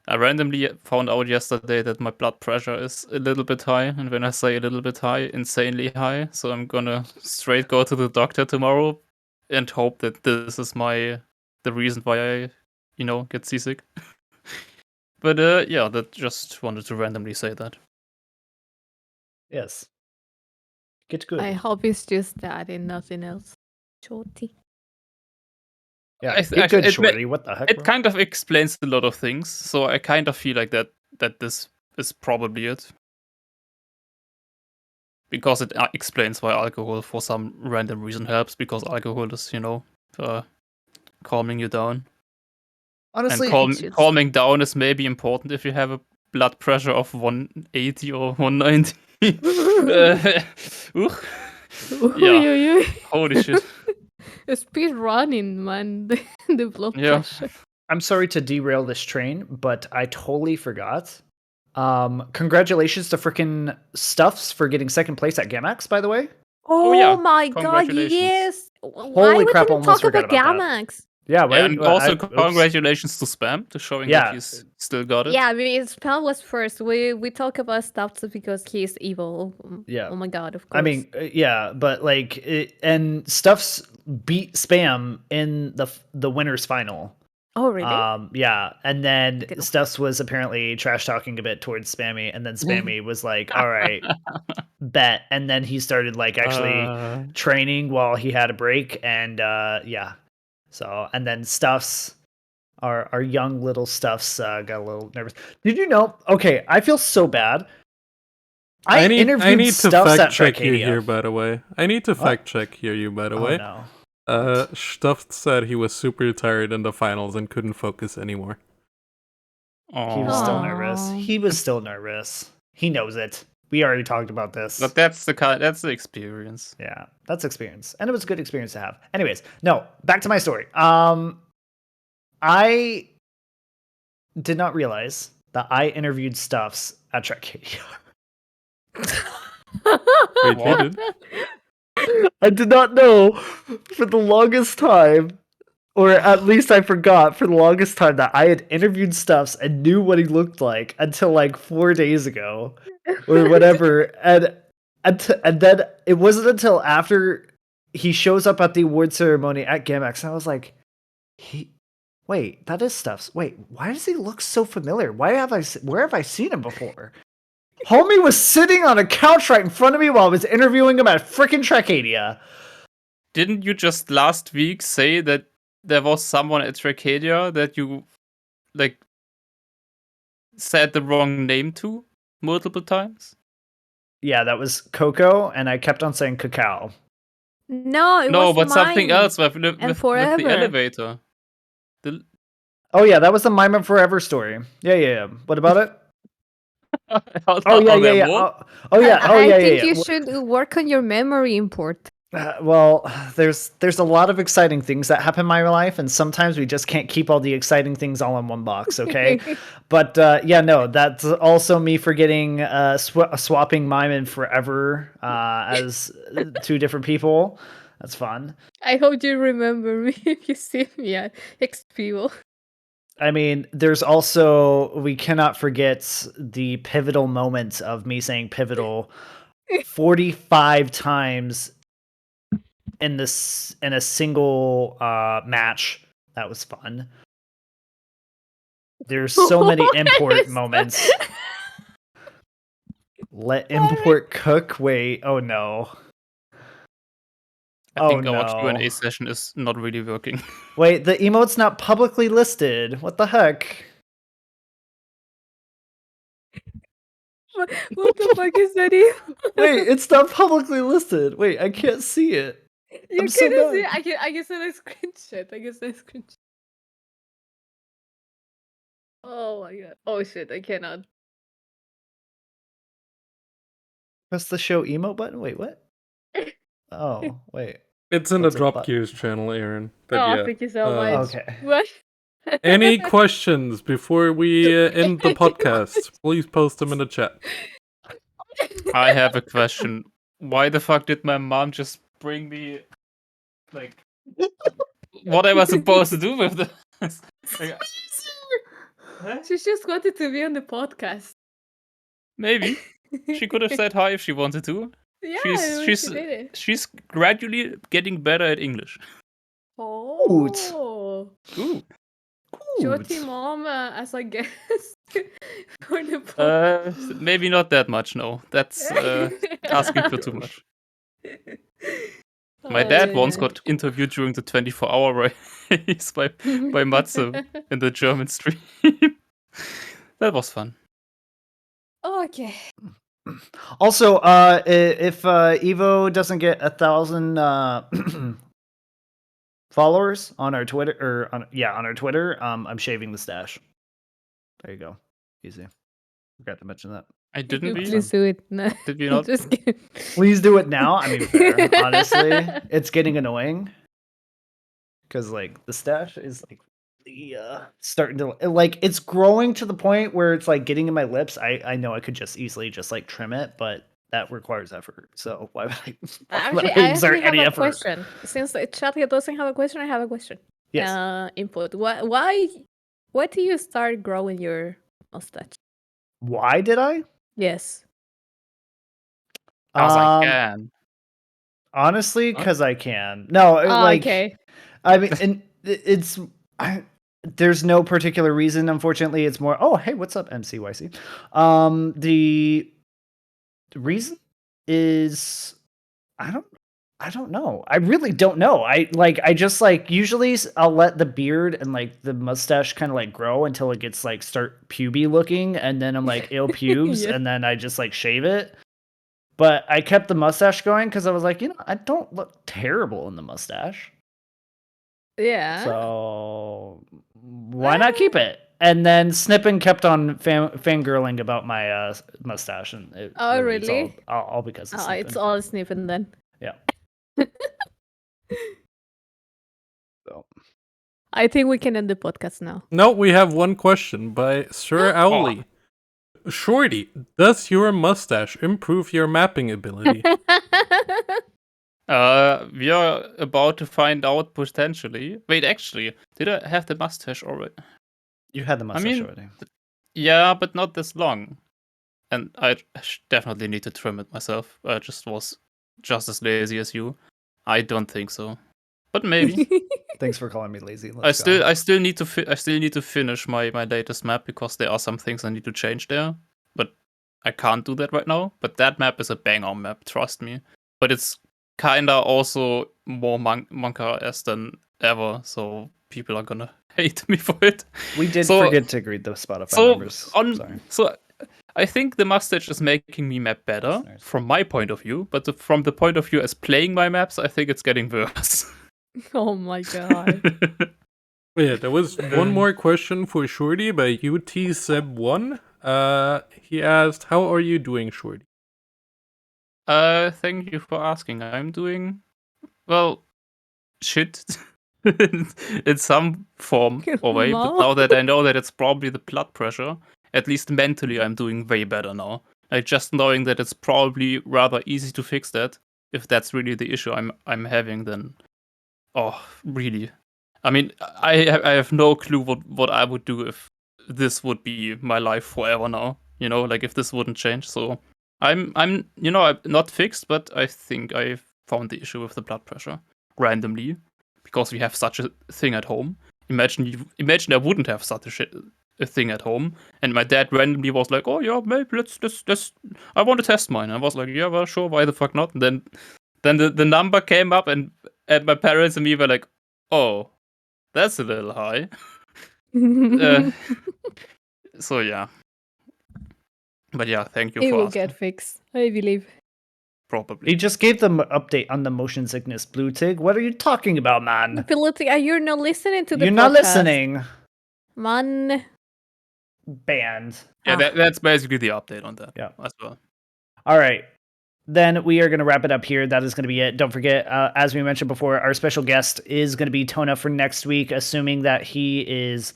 I randomly found out yesterday that my blood pressure is a little bit high, and when I say a little bit high, insanely high. So I'm gonna straight go to the doctor tomorrow and hope that this is the reason why I, get seasick. But yeah, that just wanted to randomly say that. Yes. Get good. I hope it's just that and nothing else. Shorty. Yeah, get good, Shorty. What the heck? It kind of explains a lot of things, so I kind of feel like that this is probably it. Because it explains why alcohol for some random reason helps, because alcohol is, calming you down. Honestly, and calming down is maybe important if you have a blood pressure of 180 or 190. Yeah. Holy shit. Speed running, man. The blood Yeah. pressure. I'm sorry to derail this train, but I totally forgot. Congratulations to frickin' Stuffs for getting second place at Gamax, by the way. Oh, yeah. my god, Congratulations. yes. Holy Why we crap, didn't almost talk forgot about about that. Gamax? Yeah, right. And also oops. congratulations to Spam to showing that he's still got it. Yeah, I mean, Spell was first. We talk about Stuffs because he's evil. Yeah. Oh my god, of course. I mean, yeah, but like, and Stuffs beat Spam in the winners final. Oh, really? Yeah, and then Okay. Stuffs was apparently trash talking a bit towards Spammy, and then Spammy was like, "All right, bet," and then he started like actually training while he had a break, and yeah, so and then Stuffs, our young little Stuffs, got a little nervous. Did you know? Okay, I feel so bad. I need to Stuffs fact at check you Trackmania. here, by the way. I need to What? fact check you, by the way. No. Stuff said he was super tired in the finals and couldn't focus anymore. He was still Aw. nervous. He was still nervous. He knows it. We already talked about this. But that's the experience. Yeah, that's experience. And it was a good experience to have. Anyways, no, back to my story. I did not realize that I interviewed Stuffs at Trackmania. Wait, What? you did? I did not know for the longest time, or at least I forgot for the longest time, that I had interviewed Stuffs and knew what he looked like until like 4 days ago or whatever. And then it wasn't until after he shows up at the award ceremony at Gamex, and I was like, wait, that is Stuffs. Wait, why does he look so familiar? Where have I seen him before? Homie was sitting on a couch right in front of me while I was interviewing him at frickin' Trackmania. Didn't you just last week say that there was someone at Trackmania that you like said the wrong name to multiple times? Yeah, that was Coco, and I kept on saying cacao. No, it No, was but something mine. else with the Forever. elevator. Oh yeah, that was the Mime and Forever story. Yeah. What about it? Oh yeah. I think you should work on your memory import. Well, there's a lot of exciting things that happen in my life, and sometimes we just can't keep all the exciting things all in one box, okay? But yeah, no, that's also me forgetting swapping Mime and Forever as two different people. That's fun. I hope you remember me if you see me at XPEvo. I mean, there's also, we cannot forget the pivotal moment of me saying pivotal 45 times in a single match. That was fun. There's so many import moments. Let import cook. Wait. Oh no. I think our Q&A session is not really working. Wait, the emote's not publicly listed. What the heck? What the fuck is that? Wait, it's not publicly listed. Wait, I can't see it. You I'm so can't see bad. it. I guess I screenshot. Oh my god. Oh shit, I cannot. Press the show emote button. Wait, what? Oh, wait. It's in the What's it, Drop but- Gears channel, Aaron. But Oh, yeah. thank you so much. Okay. What? Any questions before we end the podcast? Please post them in the chat. I have a question. Why the fuck did my mom just bring me, like, what am I supposed to do with this? Like, huh? She just wanted to be on the podcast. Maybe she could have said hi if she wanted to. Yeah, She's she did it. she's gradually getting better at English. Oh. Ooh. Shorty mom as a guest for the podcast. Maybe not that much. No, that's asking for too much. My dad once got interviewed during the 24-hour race by Matze in the German stream. That was fun. Okay. Also, if Evo doesn't get 1,000 followers on our Twitter, or on our Twitter, I'm shaving the stash. There you go, easy. Forgot to mention that. I didn't be. Please do it. No. Did we not? Just kidding. Please do it now. I mean, fair. Honestly, it's getting annoying because like the stash is like starting to like it's growing to the point where it's like getting in my lips. I know I could just easily just like trim it, but that requires effort. So why would Actually, I I exert actually have any a effort? question. Since Chatty doesn't have a question, I have a question. Yes. Input. Why do you start growing your mustache? Why did I? Yes. As I can. Honestly, because I can. No, like okay. I mean, and it's there's no particular reason. Unfortunately, it's more. Oh, hey, what's up, MCYC? The reason is I don't know. I really don't know. I just like usually I'll let the beard and like the mustache kind of like grow until it gets like start puby looking, and then I'm like ill pubes, Yeah. and then I just like shave it. But I kept the mustache going because I was like, I don't look terrible in the mustache. Yeah. So why not keep it? And then Snippin kept on fangirling about my mustache, and it it's really? all because of Snippin. It's all sniffing then. Yeah. So. I think we can end the podcast now. No, we have one question by Sir Owly. Shorty, does your mustache improve your mapping ability? We are about to find out potentially. Wait, actually, did I have the mustache already? You had the mustache already. Yeah, but not this long. And I definitely need to trim it myself. I just was just as lazy as you. I don't think so, but maybe. Thanks for calling me lazy. I still need to finish my latest map because there are some things I need to change there. But I can't do that right now. But that map is a banger map, trust me. But it's kinda also more Monka-esque than ever, so people are gonna hate me for it. We did forget to greet the Spotify members. Sorry. So I think the mustache is making me map better from my point of view, but from the point of view as playing my maps, I think it's getting worse. Oh my god. Yeah, there was one more question for Shorty by UTSeb1. He asked, how are you doing, Shorty? Thank you for asking. I'm doing, well, shit in some form or way, but now that I know that it's probably the blood pressure, at least mentally I'm doing way better now. Like just knowing that it's probably rather easy to fix that, if that's really the issue I'm having, then really. I mean, I have no clue what I would do if this would be my life forever now. You know, like if this wouldn't change. So I'm I'm not fixed, but I think I found the issue with the blood pressure randomly because we have such a thing at home. Imagine I wouldn't have such a thing at home, and my dad randomly was like, "Oh yeah, maybe let's I want to test mine." I was like, "Yeah, well, sure, why the fuck not?" And then the number came up, and my parents and me were like, "Oh, that's a little high." So yeah. But yeah, thank you It for will asking. get fixed, I believe. Probably. He just gave them an update on the motion sickness, Blue Tig. What are you talking about, man? You're not listening to the You're podcast. not listening. Man. Banned. Yeah, that's basically the update on that. Yeah. As well. All right. then we are going to wrap it up here. That is going to be it. Don't forget, as we mentioned before, our special guest is going to be Tona for next week, assuming that he is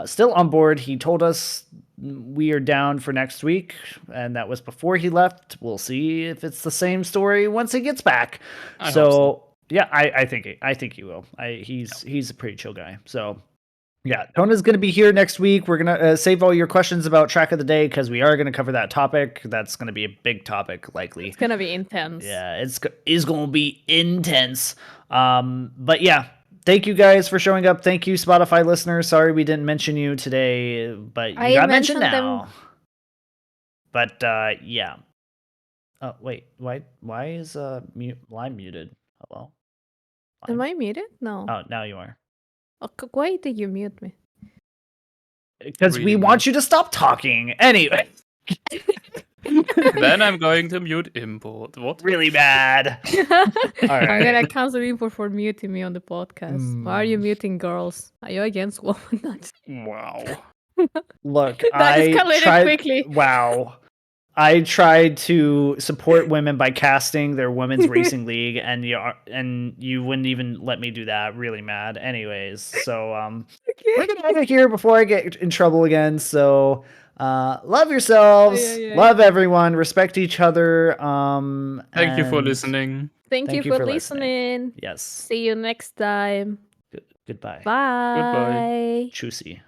still on board. He told us we are down for next week, and that was before he left. We'll see if it's the same story once he gets back. I hope so. Yeah, I think he will. He's a pretty chill guy. So yeah, Tona's going to be here next week. We're going to save all your questions about track of the day because we are going to cover that topic. That's going to be a big topic, likely. It's gonna be intense. Yeah, it's going to be intense. But yeah, thank you guys for showing up. Thank you, Spotify listeners. Sorry we didn't mention you today, but you got mentioned now. But yeah. Oh wait, why is Lime muted? Hello. Am I muted? No. Oh, now you are. Oh, why did you mute me? Because we want you to stop talking. Anyway. Then I'm going to mute import. What? Really bad. I'm gonna cancel import for muting me on the podcast. Why are you muting girls? Are you against women? Wow. Look, That escalated quickly. Wow. I tried to support women by casting their women's racing league, and you wouldn't even let me do that. Really mad. Anyways, so we're gonna end it here before I get in trouble again. So love yourselves, love everyone, respect each other. Thank you for listening. Thank you for listening. Yes. See you next time. Goodbye. Bye. Goodbye. Choosy.